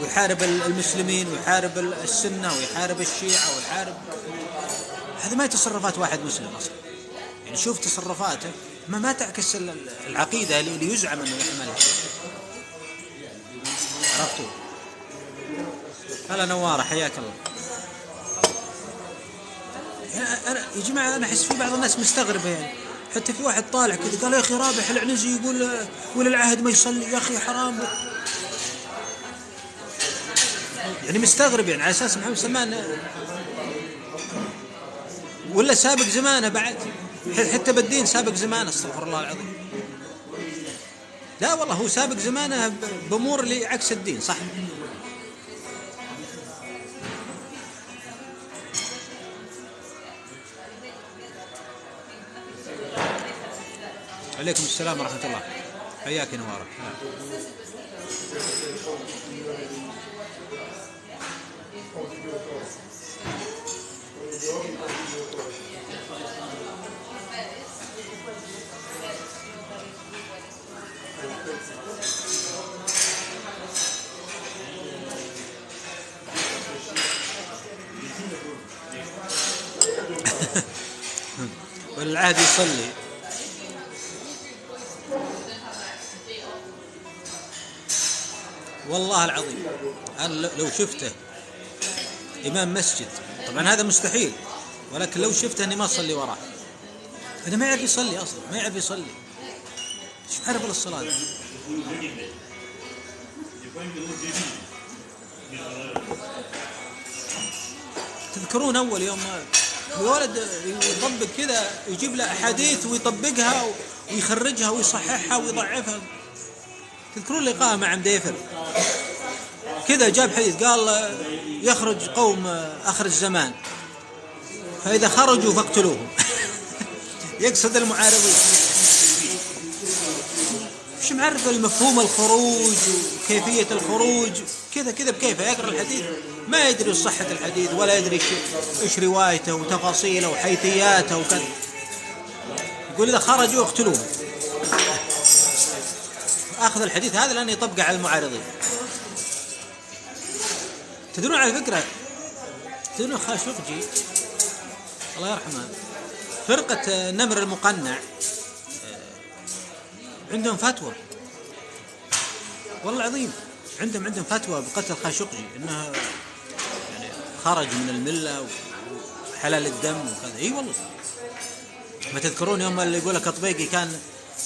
ويحارب المسلمين ويحارب السنة ويحارب الشيعة ويحارب، هذا ما تصرفات واحد مسلم أصلا. يعني شوف تصرفاته ما تعكس العقيدة اللي يزعم أنه يحملها. عرفتوا؟ هلا نوارة حياك الله. أنا يا جماعة أنا أحس في بعض الناس مستغربة، يعني حتى في واحد طالع كذا قال يا أخي رابح العنزي يقول ولي العهد ما يصلي، يا أخي حرام. يعني مستغرب، يعني على أساس محمد سلمان ولا سابق زمانه بعد، حتى بالدين سابق زمانه. استغفر الله العظيم. لا والله هو سابق زمانه بأمور اللي عكس الدين، صح؟ عليكم السلام ورحمة الله، حياك نوارة. والعهد يصلي. والله العظيم أنا لو شفته إمام مسجد، طبعا هذا مستحيل، ولكن لو شفته أني ما أصلي وراه. هذا ما يعرف يصلي أصلا، ما يعرف يصلي، شو يعرف الصلاة؟ تذكرون أول يوم الولد يطبق كذا يجيب له أحاديث ويطبقها ويخرجها ويصححها ويضعفها؟ تذكرون لقاء مع مديفر كذا جاب حديث قال يخرج قوم آخر الزمان فإذا خرجوا فاقتلوهم. يقصد المعارضين. مش معرف المفهوم الخروج وكيفية الخروج كذا بكيفه يقرأ الحديث ما يدري صحة الحديث ولا يدري إيش روايته وتفاصيله وحيثياته وكذا، يقول إذا خرجوا اقتلوهم. أخذ الحديث هذا لأنه يطبقه على المعارضين. تدرون على فكرة، تدرون خاشقجي الله يرحمه فرقة نمر المقنع عندهم فتوى، والله العظيم عندهم فتوى بقتل خاشقجي انه يعني خرج من الملة وحلال الدم وكذا. اي والله. ما تذكرون يوم اللي يقول لك طبيقي كان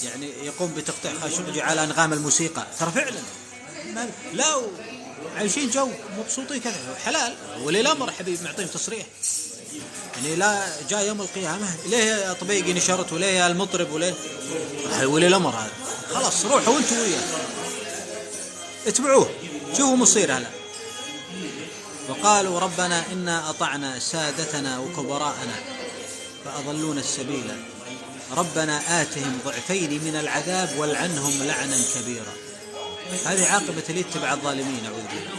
يعني يقوم بتقطيع خاشقجي على انغام الموسيقى؟ ترى فعلا لا عايشين جو مبسوطين كذا حلال. ولي الامر حبيب معطيهم تصريح يعني لا جاء يوم القيامة ليه طبيقي نشرت وليه المطرب وليه ولي الأمر هذا. خلاص روحوا وانتوا وياه اتبعوه شوفوا مصير هلا. وقالوا ربنا إنا أطعنا سادتنا وكبراءنا فأضلونا السبيل ربنا آتهم ضعفين من العذاب والعنهم لعنا كبيرا. هذه عاقبة اللي يتبع الظالمين. أعوذ بالله.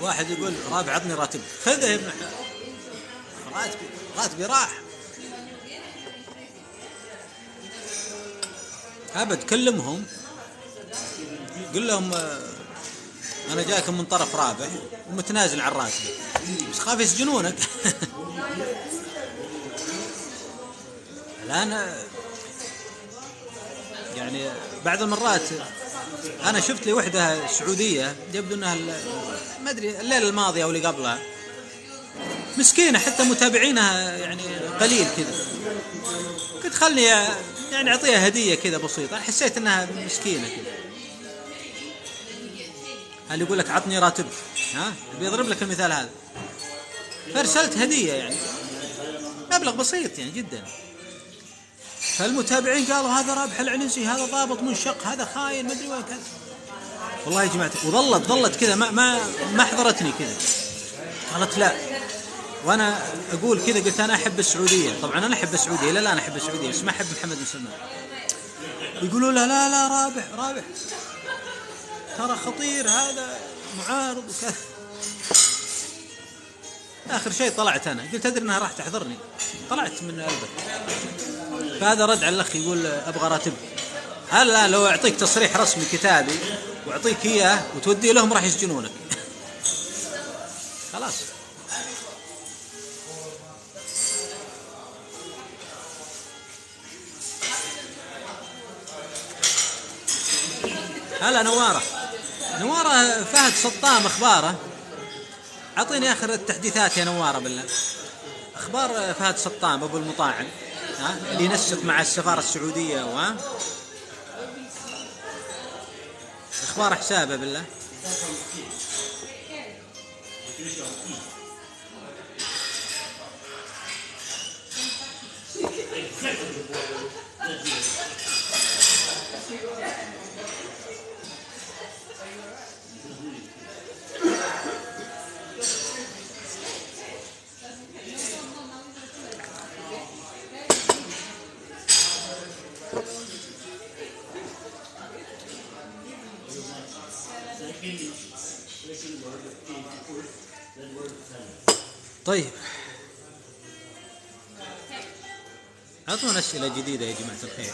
واحد يقول رابع عطني راتب، خذه يا ابن راتبي راح. أبد كلمهم قل لهم أنا جاكم من طرف رابح ومتنازل عن راتبي، بس خاف يسجنونك. الآن يعني بعض المرات أنا شفت لي وحدة سعودية يبدو أنها ما أدري الليلة الماضية أو اللي قبلها، مسكينة حتى متابعينها يعني قليل كذا، قلت خلني يعني أعطيها هدية كذا بسيطة، حسيت أنها مسكينة كذا. هل يقول لك عطني راتب، ها بيضرب لك المثال هذا، فارسلت هدية يعني مبلغ بسيط يعني جدا. فالمتابعين قالوا هذا رابح العنزي، هذا ضابط منشق، هذا خاين، ما ادري وين كذا. والله يا جماعه وظلت كذا ما حضرتني كذا، قالت لا. وانا اقول كذا قلت انا احب السعوديه، طبعا انا احب السعوديه، لا انا احب السعوديه بس ما احب محمد بن سلمان. يقولوا لا رابح ترى خطير، هذا معارض وكذا. آخر شيء طلعت أنا قلت أدري أنها راح تحضرني، طلعت من قلبه. فهذا رد على الأخ يقول أبغى راتب. هلا لو أعطيك تصريح رسمي كتابي وأعطيك إياه وتوديه لهم راح يسجنونك. خلاص. هلا نوارة فهد سطام أخباره، أعطيني آخر التحديثات يا نوارة بالله. أخبار فهد سطام أبو المطاعن اللي ينسق مع السفارة السعودية أخبار حسابه بالله. طيب أعطونا أسئلة جديدة يا جماعة الخير.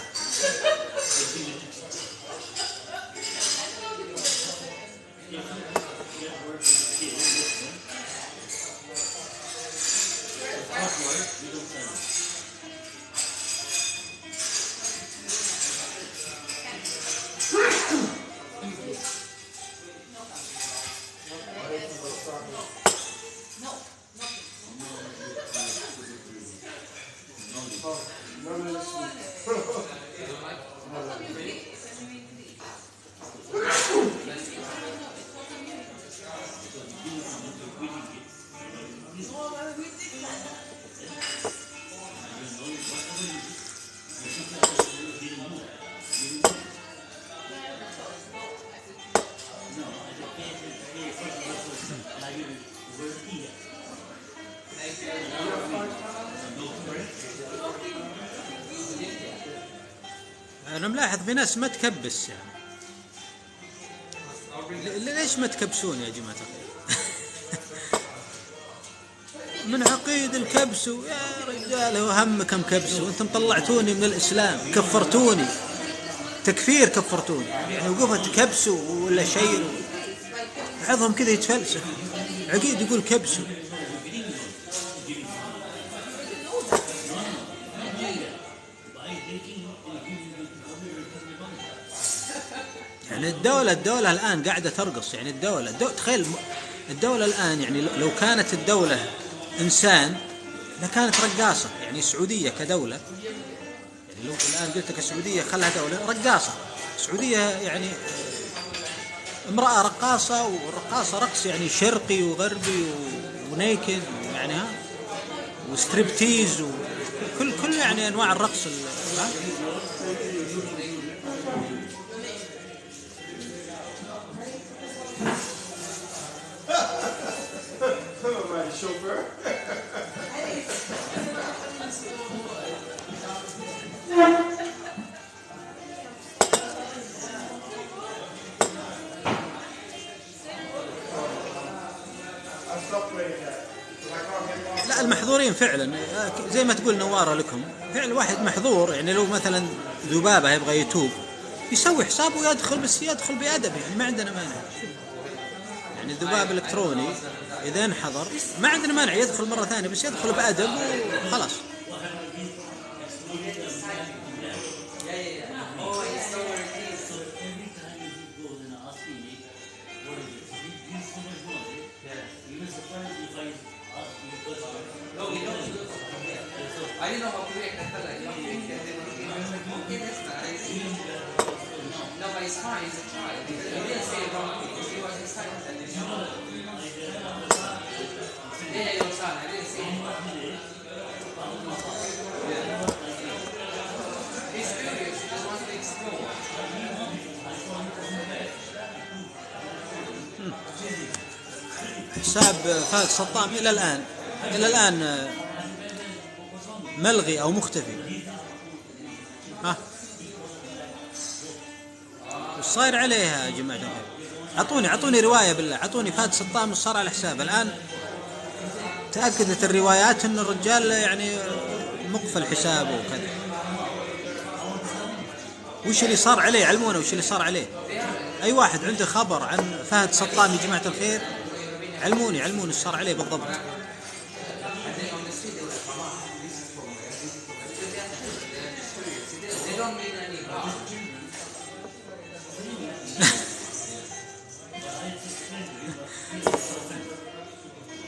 أنا ملاحظ في ناس ما تكبس يعني. ليش ما تكبسون يا جماعة الخير؟ من عقيد الكبس يا رجال، وهمكم كبسوا، وانتم طلعتوني من الإسلام، كفرتوني تكفير، كفرتوني يعني وقفت كبسوا ولا شيء. بعضهم كذا يتفلسف عقيد يقول كبسوا. يعني الدولة الآن قاعدة ترقص. يعني تخيل الدولة الآن، يعني لو كانت الدولة إنسان لكانت رقاصة. يعني السعودية كدولة، يعني لو الآن قلت لك السعودية خلها دولة رقاصة، السعودية يعني امرأة رقاصة، والرقاصة رقص يعني شرقي وغربي ونيكد يعني وستريبتيز وكل يعني أنواع الرقص. زين فعلا زي ما تقول نوارة لكم فعلا واحد محظور. يعني لو مثلا ذبابة يبغى يتوب يسوي حسابه ويدخل، بس يدخل بأدب، يعني ما عندنا مانع. يعني الذباب الإلكتروني إذا انحضر ما عندنا مانع يدخل مرة ثانية، بس يدخل بأدب وخلاص. I didn't know how to react. I felt like, okay, that's nice. No, but it's fine. He's a child. He didn't say it wrong thing. He was excited. Yeah, your son. I didn't say it wrong. Yeah. He's curious. He just wants to explore. حساب فهد سطام إلى الآن ملغي أو مختفي. ها وش صاير عليها يا جماعة الخير؟ أعطوني رواية بالله، أعطوني فهد سطام وش صار على حسابه. الآن تأكدت الروايات أن الرجال يعني مقفل حسابه وكذا. وش اللي صار عليه؟ علمونا وش اللي صار عليه. أي واحد عنده خبر عن فهد سطام يا جماعة الخير علموني وش صار عليه بالضبط.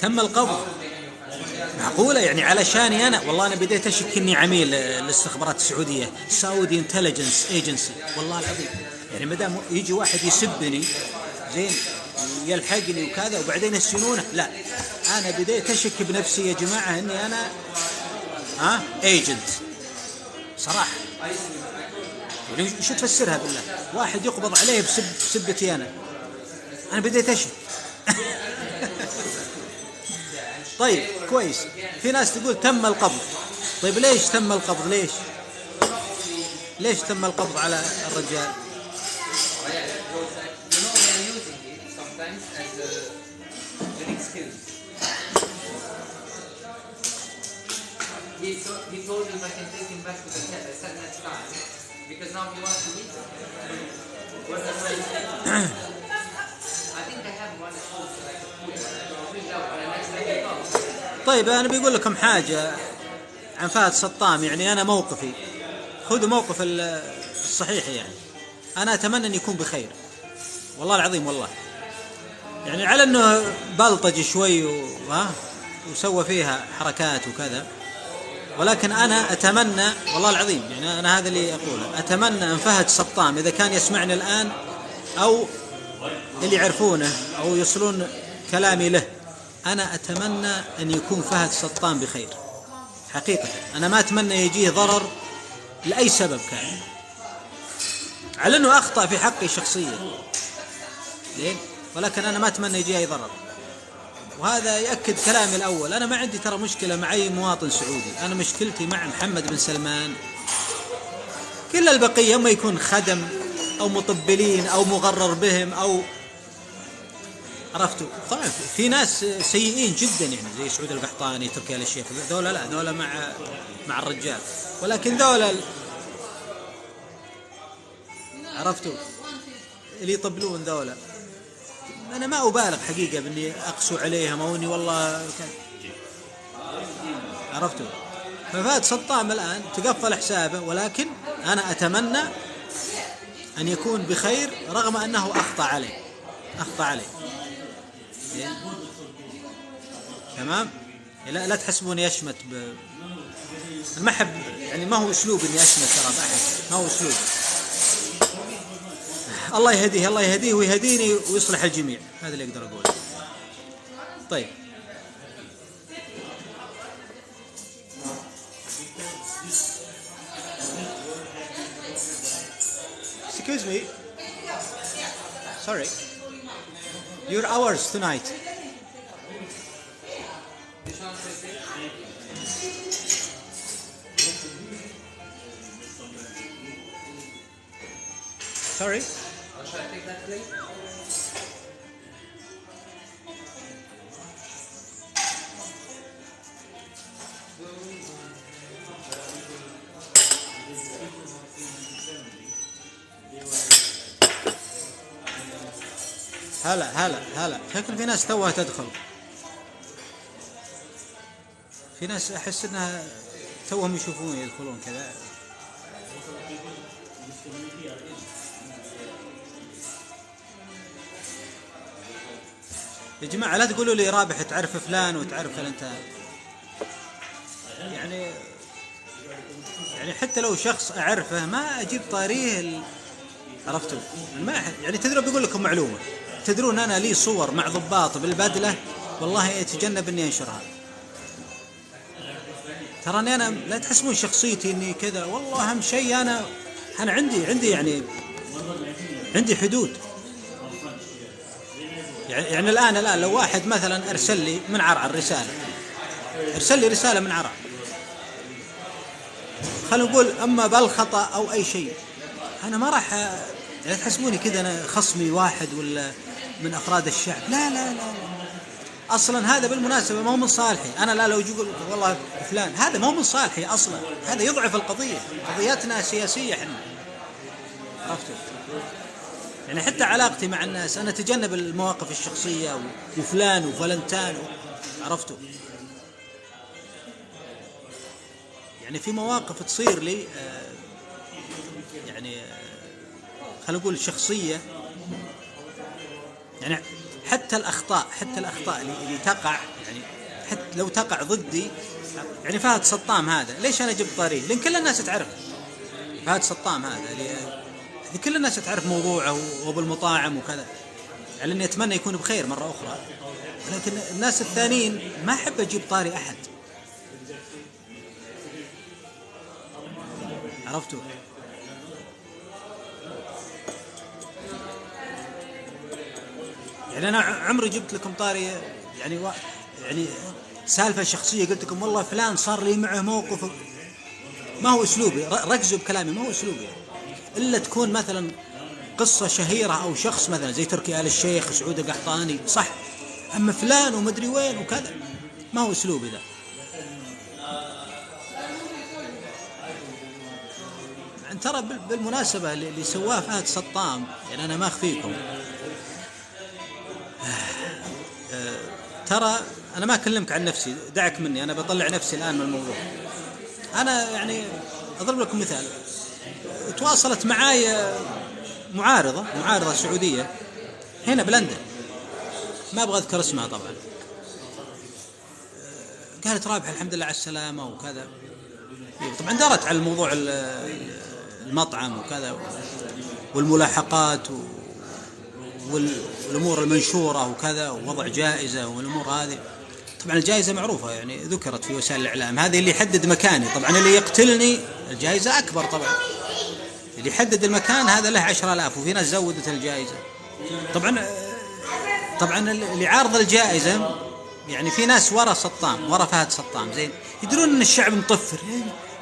تم القبض. معقولة يعني علشاني أنا؟ والله أنا بديت أشك إني عميل الاستخبارات السعودية، سعودي انتليجنس ايجنسي، والله العظيم. يعني مدام يجي واحد يسبني زين يلحقني وكذا وبعدين يسجنونه، لا أنا بديت أشك بنفسي يا جماعة إني أنا ايجنت صراحة. يعني وش تفسرها بالله؟ واحد يقبض عليه بسبتي أنا بديت أشك. طيب كويس. في ناس تقول تم القبض. طيب ليش تم القبض؟ ليش تم القبض على الرجال؟ He told me if I can take him back to the set next time because now he wants to meet him. I think I have one at home that I can put out when the next time he comes. طيب أنا بيقول لكم حاجة عن فهد سطام. يعني أنا موقفي، خذوا موقف الصحيح. يعني أنا أتمنى أن يكون بخير والله العظيم. والله يعني على أنه بلطج شوي وسوى فيها حركات وكذا، ولكن أنا أتمنى والله العظيم، يعني أنا هذا اللي أقوله، أتمنى أن فهد سطام إذا كان يسمعني الآن أو اللي يعرفونه أو يصلون كلامي له، أنا أتمنى أن يكون فهد سطام بخير حقيقة. أنا ما أتمنى يجيه ضرر لأي سبب كان، على أنه أخطأ في حقي شخصيا، ولكن أنا ما أتمنى يجيه أي ضرر. وهذا يأكد كلامي الأول، أنا ما عندي ترى مشكلة مع أي مواطن سعودي، أنا مشكلتي مع محمد بن سلمان. كل البقية ما يكون خدم أو مطبلين أو مغرر بهم أو عرفتوا. طبعا في ناس سيئين جدا يعني زي سعود القحطاني، تركي آل الشيخ، ذولا لا، ذولا مع الرجال، ولكن ذولا عرفتوا اللي يطبلون ذولا أنا ما أبالغ حقيقة بإني أقسو عليهم أو إني والله عرفتوا. ففهد سطام الآن تقفل حسابه، ولكن أنا أتمنى أن يكون بخير رغم أنه أخطأ عليه. تمام. لا تحسبوني أشمت المحب، يعني ما هو أسلوب إني أشمت ترى بأحد، ما هو أسلوب. الله يهديه ويهديني ويصلح الجميع، هذا اللي أقدر أقوله. طيب excuse me, sorry, your hours tonight. Sorry? Should I take that plate? هلا شكل في ناس توها تدخل، في ناس احس انها توهم يشوفون يدخلون كذا. يا جماعة لا تقولوا لي رابح تعرف فلان وتعرف الانت، يعني حتى لو شخص اعرفه ما اجيب طاريه عرفتوا؟ ما يعني تدرون بيقول لكم معلومة، تدرون انا لي صور مع ضباط بالبدلة والله يتجنب اني انشرها. تراني انا لا تحسبون شخصيتي اني كذا، والله اهم شيء انا عندي يعني عندي حدود. يعني الان لو واحد مثلا ارسل لي من عرعر رسالة من عرعر، خلينا نقول اما بالخطأ او اي شيء، انا ما راح يعني تحسبوني كذا انا خصمي واحد ولا من افراد الشعب. لا اصلا هذا بالمناسبه ما هو من صالحي انا. لا لو يقول والله فلان هذا ما هو من صالحي اصلا، هذا يضعف القضيه. قضياتنا سياسيه احنا، عرفتوا؟ يعني حتى علاقتي مع الناس انا اتجنب المواقف الشخصيه وفلان وفلنتان، عرفتوا؟ يعني في مواقف تصير لي يعني خلينا نقول شخصيه، يعني حتى الأخطاء اللي تقع، يعني حتى لو تقع ضدي، يعني فهد سطام هذا ليش أنا جبت طاريه؟ لأن كل الناس تعرف فهد سطام هذا، اللي كل الناس تعرف موضوعه وبالمطاعم وكذا، يعني إني أتمنى يكون بخير مرة أخرى، لكن الناس الثانيين ما أحب أجيب طاري أحد، عرفتوا؟ يعني أنا عمري جبت لكم طاري يعني سالفة شخصية قلت لكم والله فلان صار لي معه موقف، ما هو أسلوبي، ركزوا بكلامي، ما هو أسلوبي إلا تكون مثلا قصة شهيرة أو شخص مثلا زي تركي آل الشيخ، سعود القحطاني، صح، أما فلان ومدري وين وكذا ما هو أسلوبي ذا. يعني ترى بالمناسبة اللي سواه فهد سطام، يعني أنا ما أخفيكم، ترى أنا ما أكلمك عن نفسي، دعك مني، أنا بطلع نفسي الآن من الموضوع. أنا يعني أضرب لكم مثال، تواصلت معاي معارضة سعودية هنا بلندن، ما أبغى أذكر اسمها طبعا، قالت رابح الحمد لله على السلامة وكذا، طبعا دارت على الموضوع المطعم وكذا والملاحقات والأمور المنشورة وكذا ووضع جائزة والأمور هذه. طبعا الجائزة معروفة، يعني ذكرت في وسائل الإعلام، هذه اللي يحدد مكاني، طبعا اللي يقتلني الجائزة أكبر، طبعا اللي يحدد المكان هذا له 10,000، وفي ناس زودت الجائزة. طبعا اللي عارض الجائزة يعني في ناس ورا فهد سطام، زين يدرون أن الشعب مطفر،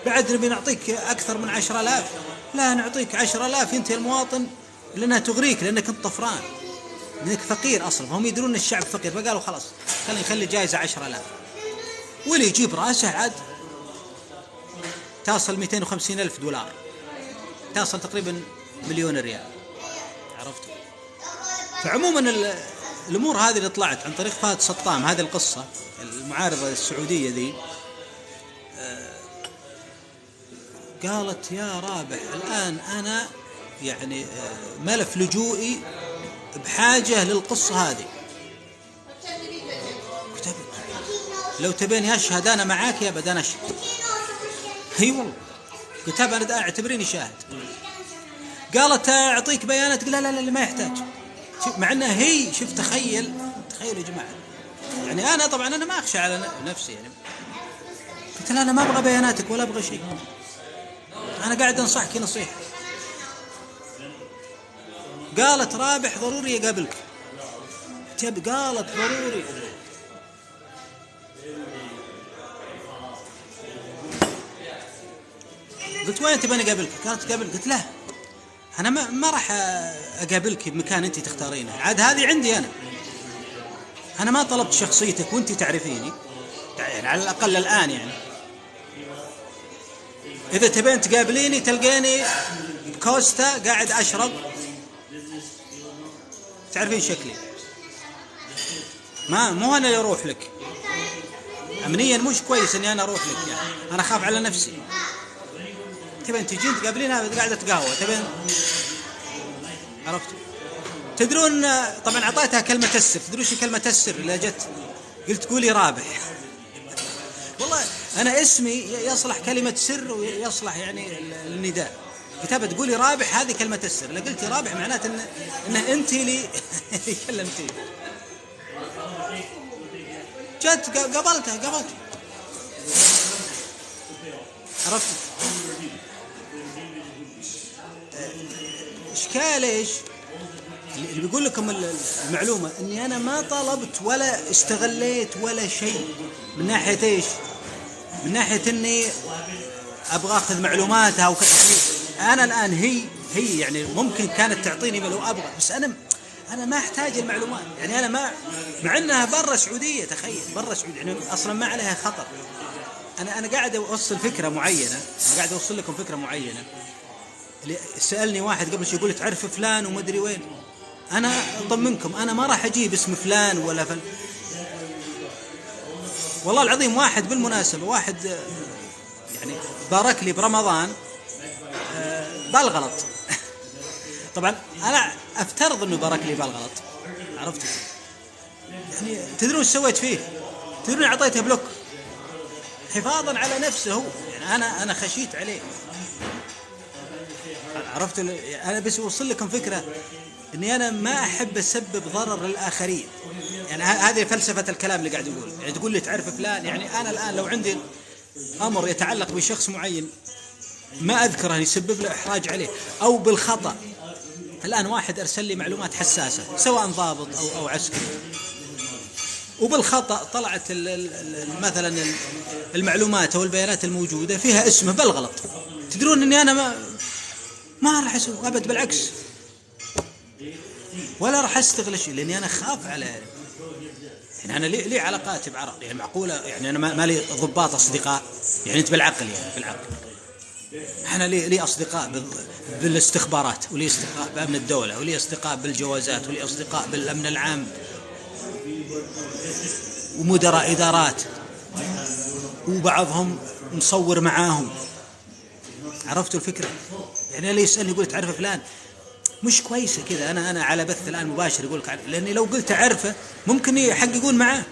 بعد نبي نعطيك أكثر من 10,000، لا نعطيك 10,000 ينتهي المواطن لأنها تغريك لأنك أنت طفران، لأنك فقير أصلا، فهم يدرون أن الشعب فقير، فقالوا خلاص خلينا نخلي جائزة 10,000، واللي يجيب رأسه عاد تصل 250,000 دولار، تصل تقريبا مليون ريال، عرفتوا؟ فعموما الأمور هذه اللي طلعت عن طريق فهد سطام، هذه القصة المعارضة السعودية ذي، قالت يا رابح الآن أنا يعني ملف لجوئي بحاجة للقصة هذه، لو تبيني أشهد أنا معاك يا بدنا أشهد، هي والله قلت أنا اعتبريني شاهد. قالت أعطيك بيانات، لا لا لا ما يحتاج، مع أنها هي شوف تخيلوا يا جماعة، يعني أنا طبعا أنا ما أخشى على نفسي، يعني قلت لا أنا ما أبغى بياناتك ولا أبغى شيء، أنا قاعد أنصحك نصيحة. قالت رابح ضروري يقابلك، قالت ضروري، قلت وين تبغى أقابلك؟ قالت قابلك، قلت لا أنا ما راح أقابلك بمكان أنت تختارينه، عاد هذه عندي أنا ما طلبت شخصيتك وأنت تعرفيني، يعني على الأقل الآن، يعني إذا تبين تقابليني تلقيني كوستا قاعد أشرب، تعرفين شكلي مو أنا اللي أروح لك أمنيا، مش كويس إني أنا أروح لك، يعني أنا أخاف على نفسي. تبين تجين تقابلينها قاعدة تقهوى، تبين عرفت. تدرون طبعا أعطيتها كلمة السر، تدرون شو كلمة السر اللي جت؟ قلت قولي رابح. والله أنا اسمي يصلح كلمة سر ويصلح يعني النداء. كتابة تقولي رابح هذه كلمة السر، لو قلتي رابح معناته إن أنت اللي كلمتي. جت قبلتها عرفت. إشكال إيش؟ اللي بيقول لكم المعلومة إني أنا ما طلبت ولا استغليت ولا شيء من ناحية إيش؟ من ناحية إني أبغى أخذ معلوماتها وكذا. أنا الآن هي يعني ممكن كانت تعطيني لو أبغى، بس أنا ما أحتاج المعلومات. يعني أنا ما، مع أنها برا السعودية، تخيل برا السعودية يعني أصلا ما عليها خطر. أنا قاعد أوصل فكرة معينة، أنا قاعد أوصل لكم فكرة معينة. اللي سألني واحد قبل شوي يقول تعرف فلان وما أدري وين، أنا أطمنكم أنا ما راح أجيب اسم فلان ولا فلان. والله العظيم واحد بالمناسبة، واحد يعني بارك لي برمضان بالغلط. طبعا أنا أفترض أنه بارك لي بالغلط، عرفت يعني. تدرون ايش سويت فيه؟ تدرون أعطيته بلوك حفاظا على نفسه هو. يعني أنا خشيت عليه، عرفت. أنا بس أوصل لكم فكرة إني أنا ما أحب أسبب ضرر للآخرين. يعني هذه فلسفة الكلام اللي قاعد يقول. يعني تقول لي تعرف فلان، يعني أنا الآن لو عندي أمر يتعلق بشخص معين ما أذكره يسبب له إحراج عليه أو بالخطأ. الآن واحد أرسل لي معلومات حساسة سواء ضابط أو عسكري، وبالخطأ طلعت مثلا المعلومات أو البيانات الموجودة فيها اسمه بالغلط. تدرون أني أنا ما راح أسوي أبد، بالعكس، ولا راح أستغل شيء، لأني أنا خاف على يعني أنا لي علاقاتي بعرق. يعني معقولة يعني أنا ما لي ضباط أصدقاء، يعني أنت بالعقل، يعني بالعقل أنا لي أصدقاء بالاستخبارات، ولي أصدقاء بأمن الدولة، ولي أصدقاء بالجوازات، ولي أصدقاء بالأمن العام ومدراء إدارات، وبعضهم مصور معاهم. عرفتوا الفكرة؟ يعني اللي يسألني يقول تعرف فلان، مش كويسة كذا. أنا على بث الآن مباشر يقولك عارف، لأني لو قلت أعرفه ممكن يحققون معاه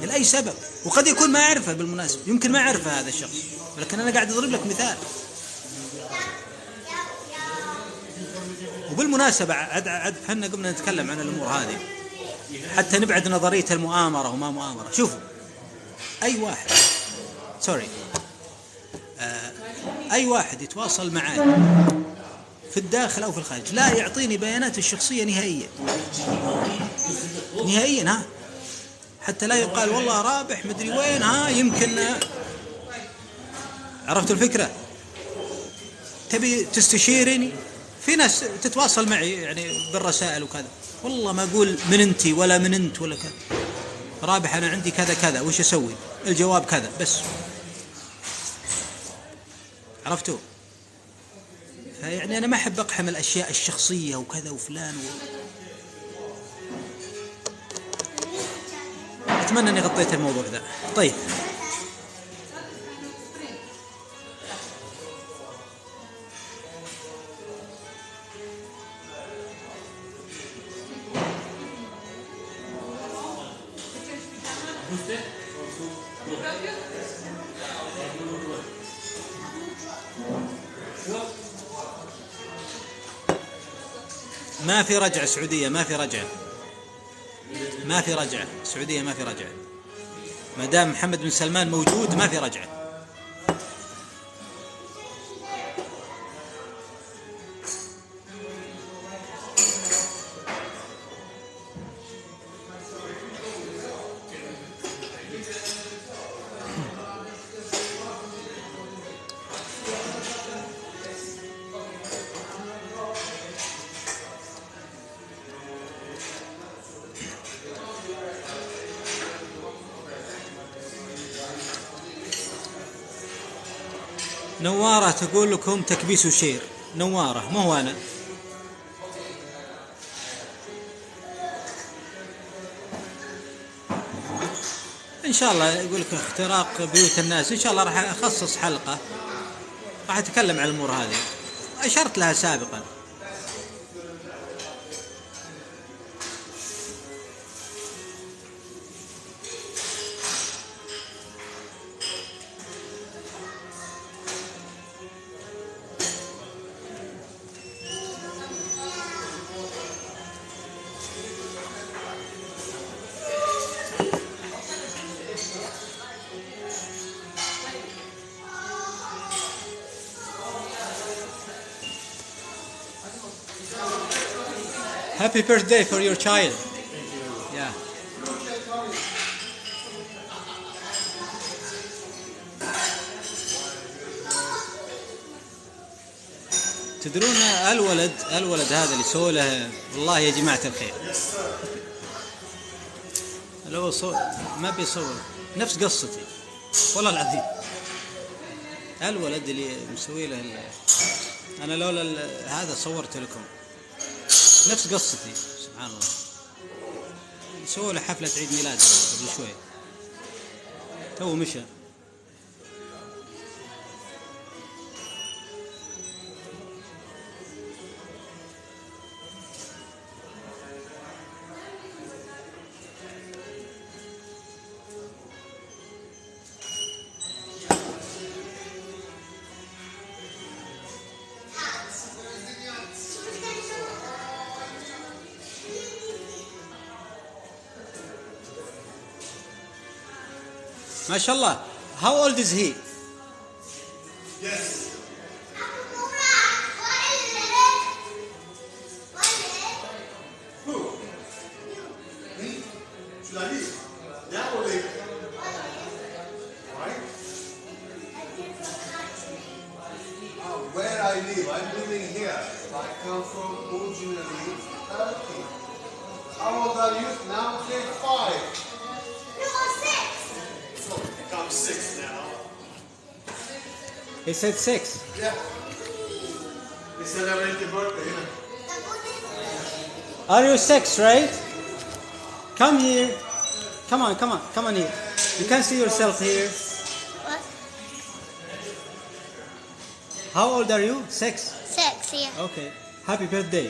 لأي سبب، وقد يكون ما أعرفه بالمناسبة، يمكن ما أعرفه هذا الشخص، ولكن أنا قاعد أضرب لك مثال. وبالمناسبة عد حنا قمنا نتكلم عن الأمور هذه حتى نبعد نظرية المؤامرة وما مؤامرة. شوفوا، أي واحد يتواصل معي في الداخل أو في الخارج لا يعطيني بيانات الشخصية نهائيا، حتى لا يقال والله رابح مدري وين، يمكن. عرفت الفكرة؟ تبي تستشيرني، في ناس تتواصل معي يعني بالرسائل وكذا، والله ما أقول من أنتي ولا من أنت ولا كذا، رابح أنا عندي كذا كذا، وش أسوي؟ الجواب كذا بس. عرفتوا؟ يعني أنا ما أحب أقحم الأشياء الشخصية وكذا وفلان أتمنى أني غطيت الموضوع ذا. طيب، ما في رجعة سعودية، ما في رجعة سعودية، ما في رجعة. ما دام محمد بن سلمان موجود ما في رجعة. نوارة تقول لكم تكبيس وشير. نوارة ما هو أنا. ان شاء الله يقول لك اختراق بيوت الناس، ان شاء الله راح اخصص حلقه راح اتكلم عن الامور هذه، اشرت لها سابقا. Happy birthday for your child. Yeah. تدرون الولد هذا اللي سوى له، والله يا جماعة الخير، لو ما بيصور نفس قصتي والله العظيم. الولد اللي مسوي له انا لولا هذا صورت لكم، نفس قصتي سبحان الله. سووا له حفلة عيد ميلاد قبل شوي، تو مشى. ما شاء الله. How old is he? Yes. Who? Me? Should I leave? Yeah, or leave? Right? Where I live? I'm living here. I come from originally Turkey. How old are you? Now 5. I'm 6 now. He said 6. Yeah. We celebrate your birthday, you know. Are you 6, right? Come here. Come on here. You can see yourself here. What? How old are you? 6. 6, yeah. Okay. Happy birthday.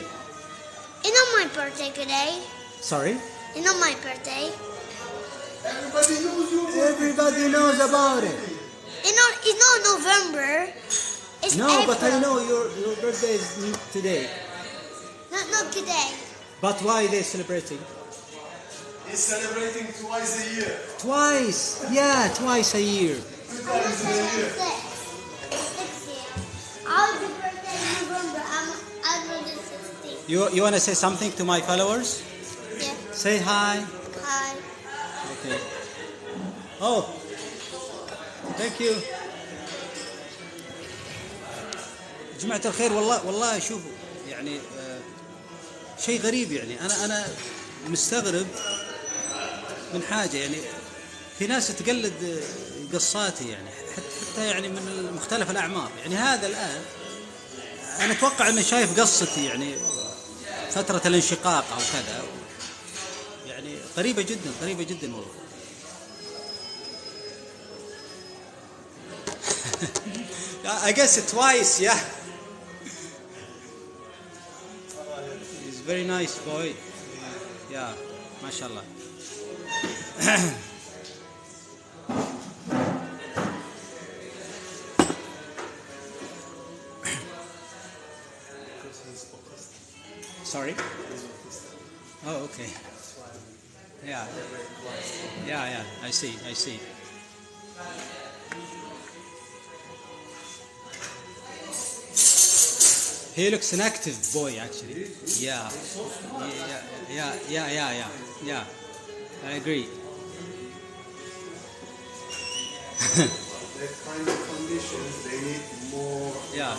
It's not my birthday today. Sorry? It's not my birthday. Everybody knows your birthday. Everybody knows about it. It's not November. It's No, April. but I know your birthday is today. Not today. But why are they celebrating? He's celebrating twice a year. Twice. Yeah, twice a year. 2 times in a year. 6. 6 years. I'll be birthday in November. I'm the 16th. You want to say something to my followers? Yeah. Say hi. Hi. Okay. Oh, thank you. جماعة الخير، والله شوفوا يعني شيء غريب. يعني أنا مستغرب من حاجة. يعني في ناس تقلد قصاتي، يعني حتى يعني من مختلف الأعمار. يعني هذا الآن أنا أتوقع أنه شايف قصتي يعني فترة الانشقاق أو كذا. يعني قريبة جدا والله. I guess twice, yeah. He's very nice boy. Yeah, mashallah. Sorry? Oh, okay. Yeah, I see. He looks an active boy, actually. Yeah. I agree. That kind of conditions, they need more. Yeah.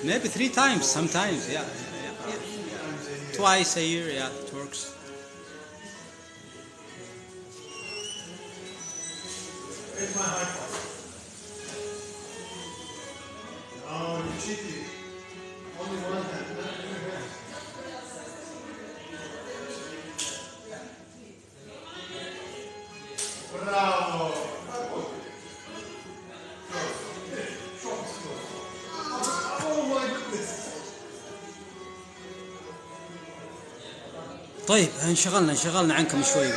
Maybe 3 times sometimes. Yeah. Twice a year, yeah, it works. Where's my high five? Oh, you cheated. Only one hand, not 2 hands. Bravo! طيب انشغلنا عنكم شوي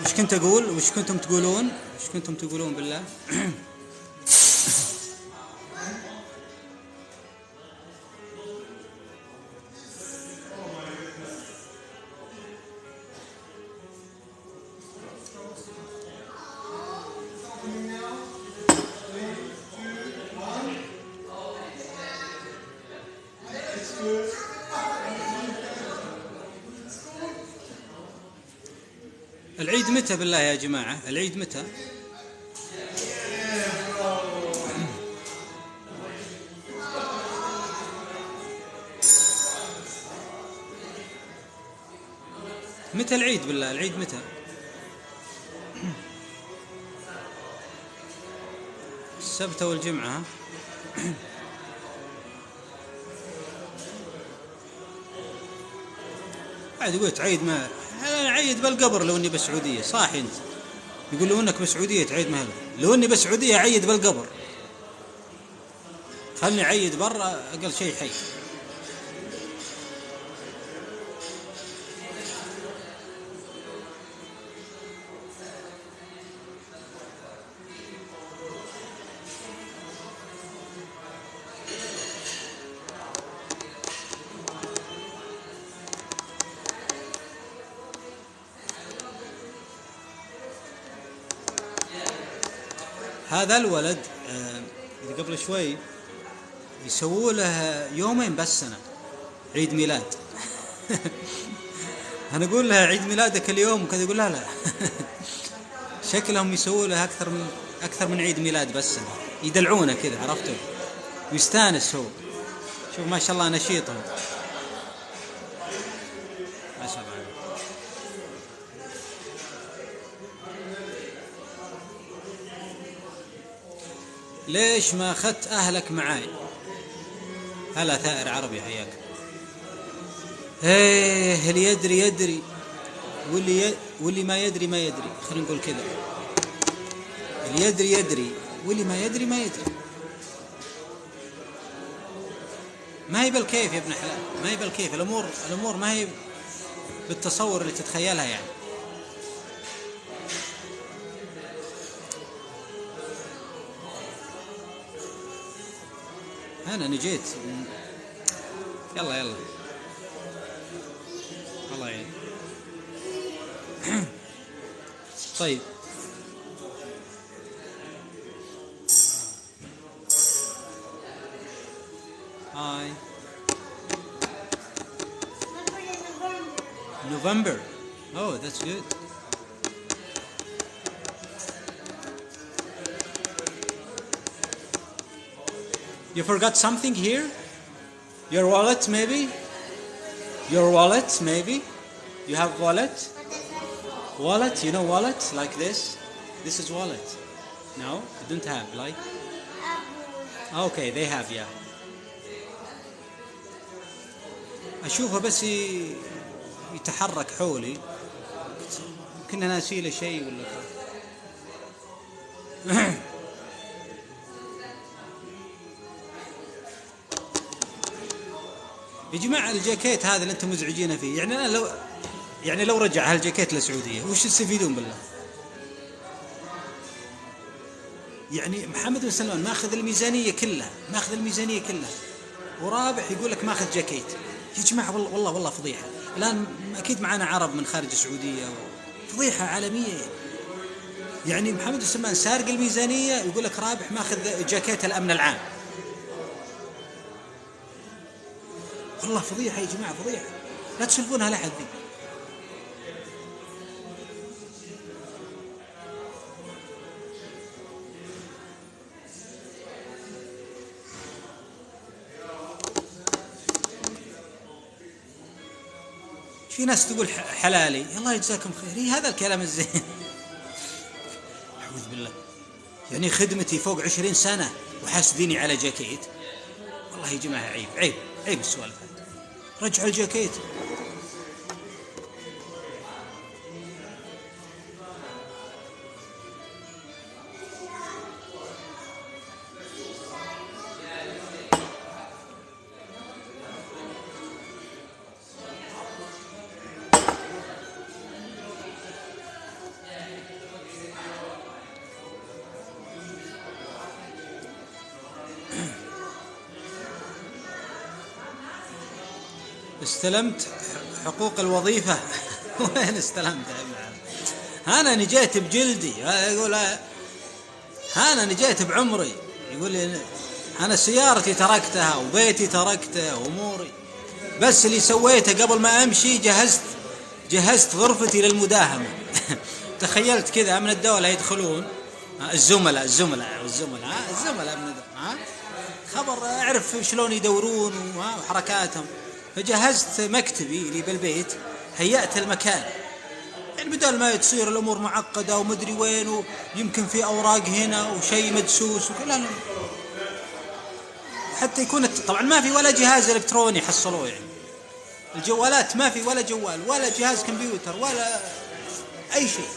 وش كنت اقول؟ وش كنتم تقولون بالله؟ العيد متى بالله يا جماعة؟ العيد متى؟ متى العيد بالله؟ العيد متى؟ السبت والجمعة. بعد قلت عيد ما عيد بالقبر لو اني بالسعودية. صاحي انت؟ يقول لو انك بالسعودية تعيد مهلا. لو اني بالسعودية عيد بالقبر. خلني عيد برا اقل شيء حي. هذا الولد اللي قبل شوي يسووا له يومين بس سنة عيد ميلاد. أنا أقول لها عيد ميلادك اليوم وكذا، يقول لا شكلهم يسووا له أكثر من عيد ميلاد بس سنة. يدلعونه كذا، عرفتوا؟ ويستانس هو. شوف ما شاء الله نشيطهم ما شاء الله. ليش ما أخذت أهلك معاي؟ هلا ثائر عربي حياك. ايه اللي يدري واللي ما يدري خلينا نقول كذا. اللي يدري واللي ما يدري. ما هي بالكيف يا ابن حلال، ما هي بالكيف. الأمور ما هي بالتصور اللي تتخيلها يعني. أنا نجيت. يلا الله يعين. طيب هاي. November. Oh, that's good. You forgot something here? Your wallet, maybe? You have wallet? Wallet, you know wallet? Like this? This is wallet. No? You don't have, like? Okay, they have, yeah. أشوفه بس يتحرك حولي. كنا ناسي له شيء ولا يا جماعة الجاكيت هذا اللي انتم مزعجين فيه، يعني أنا لو رجع هالجاكيت للسعودية وش تستفيدون بالله؟ يعني محمد بن سلمان ماخذ الميزانية كلها ورابح يقول لك ماخذ جاكيت. يا جماعة والله فضيحة. الآن أكيد معنا عرب من خارج السعودية، فضيحة عالمية. يعني محمد بن سلمان سارق الميزانية يقول لك رابح ماخذ جاكيت الأمن العام. والله فضيحة يا جماعة، فضيحة. لا تسلفونها لأحد ذي. في ناس تقول حلالي، الله يجزاكم خير. هذا الكلام الزين. أعوذ بالله. يعني خدمتي فوق 20 سنة وحاسديني على جاكيت. والله يا جماعة عيب السؤال هذا. رجع الجاكيت. استلمت حقوق الوظيفة. وين استلمت يا ابن عم؟ أنا جيت بجلدي. يقول أنا جيت بعمري. يقول لي أنا سيارتي تركتها وبيتي تركته وأموري، بس اللي سويته قبل ما أمشي جهزت غرفتي للمداهمة. تخيلت كذا من الدولة يدخلون الزملاء من خبر أعرف شلون يدورون وحركاتهم. فجهزت مكتبي اللي بالبيت، هيأت المكان، يعني بدل ما تصير الأمور معقدة ومدري وين ويمكن في أوراق هنا وشيء مدسوس لا حتى يكون طبعا ما في ولا جهاز إلكتروني حصلوه، يعني الجوالات ما في ولا جوال ولا جهاز كمبيوتر ولا أي شيء.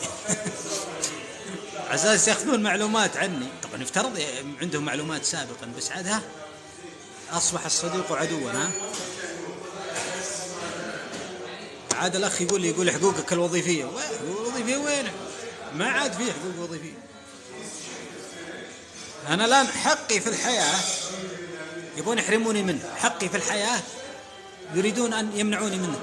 على أساس يأخذون معلومات عني. طبعا افترض عندهم معلومات سابقا، بس عادها أصبح الصديق عدوا. عاد الأخ يقول حقوقك الوظيفية. حقوق الوظيفية وين؟ ما عاد فيه حقوق وظيفية. أنا الآن حقي في الحياة يبون يحرموني منه، حقي في الحياة يريدون أن يمنعوني منه.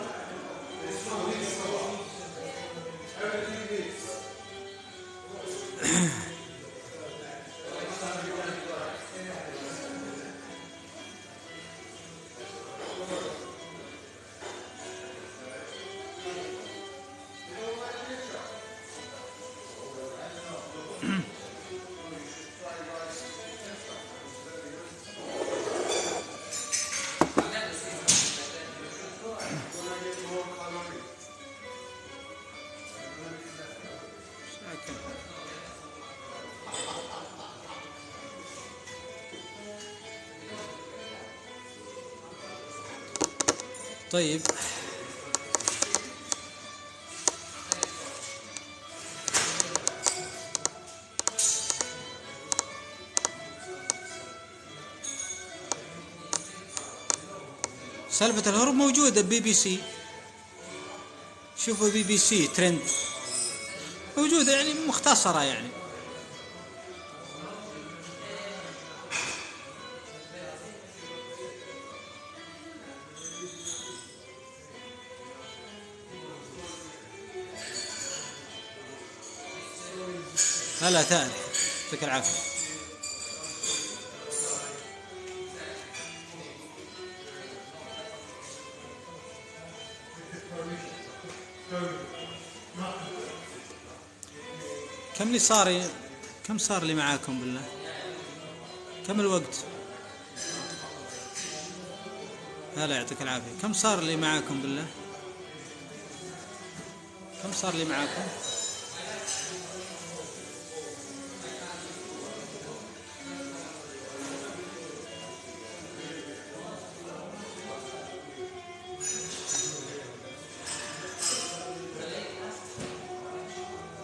طيب سالفة الهروب موجودة BBC. شوفوا BBC ترند موجودة، يعني مختصرة يعني. هلا ثاني يعطيك العافية. كم صار لي معاكم بالله؟ كم الوقت؟ هلا يعطيك العافية. كم صار لي معاكم بالله؟ كم صار لي معاكم؟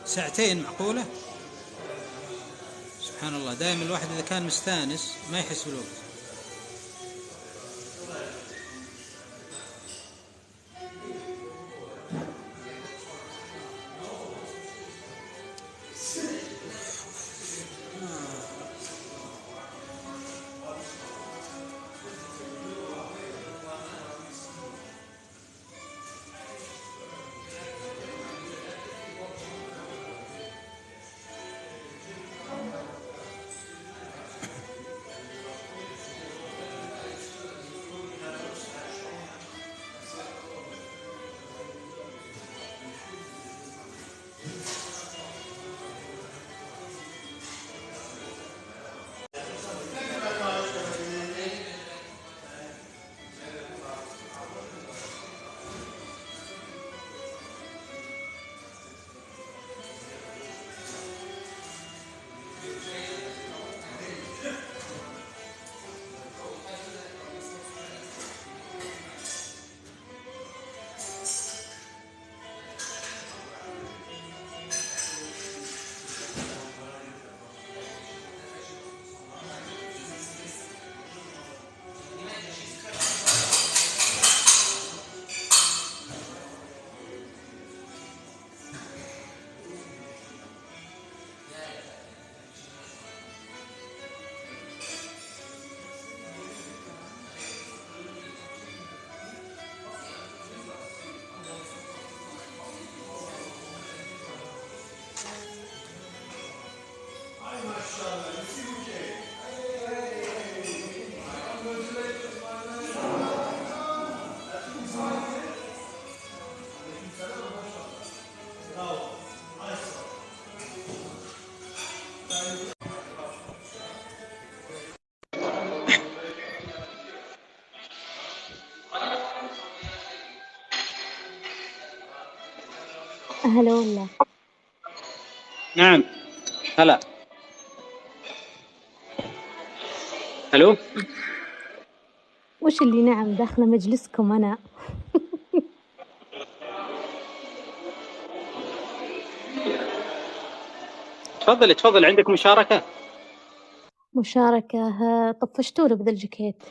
ساعتين معقولة؟ سبحان الله، دائما الواحد إذا كان مستانس ما يحس بالوقت. هلا والله. نعم. هلا. الو. وش اللي نعم داخلة مجلسكم أنا؟ تفضلي تفضلي، عندك مشاركة؟ مشاركة. طفشتوله بذا الجاكيت.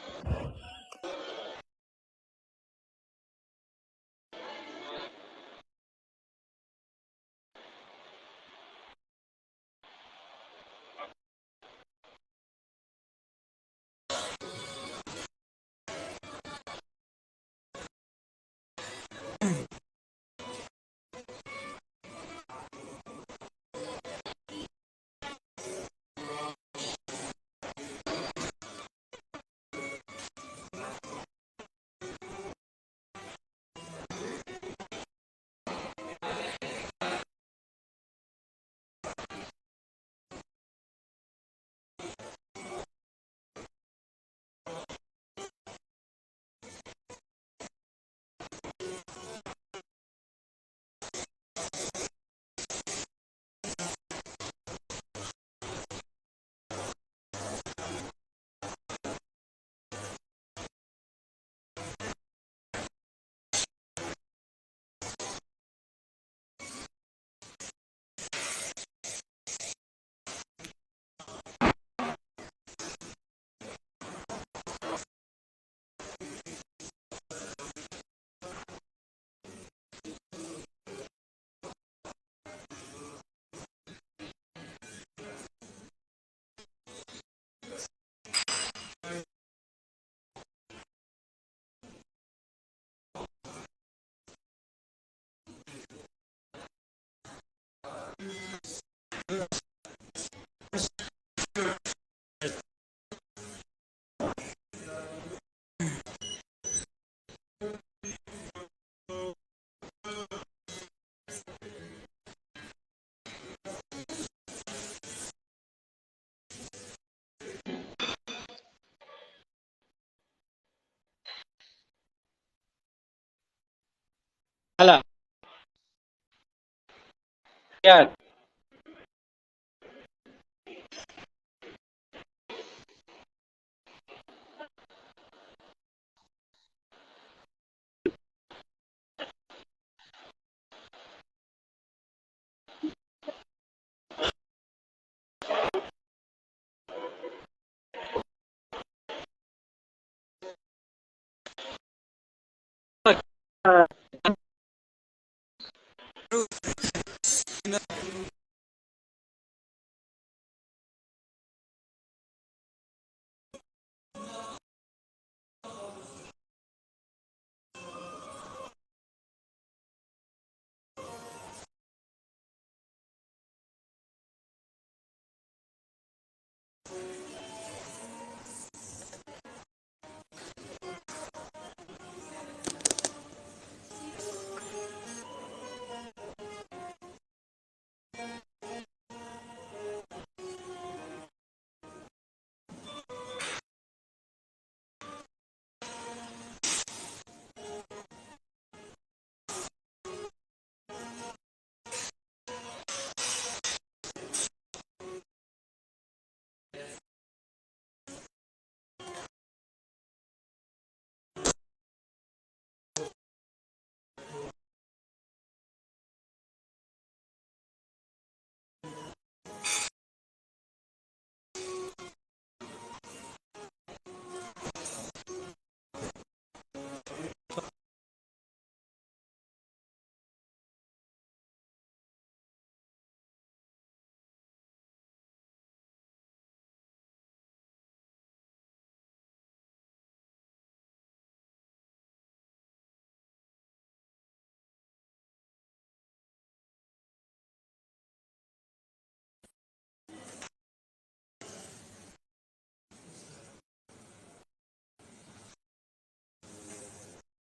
هلا. يا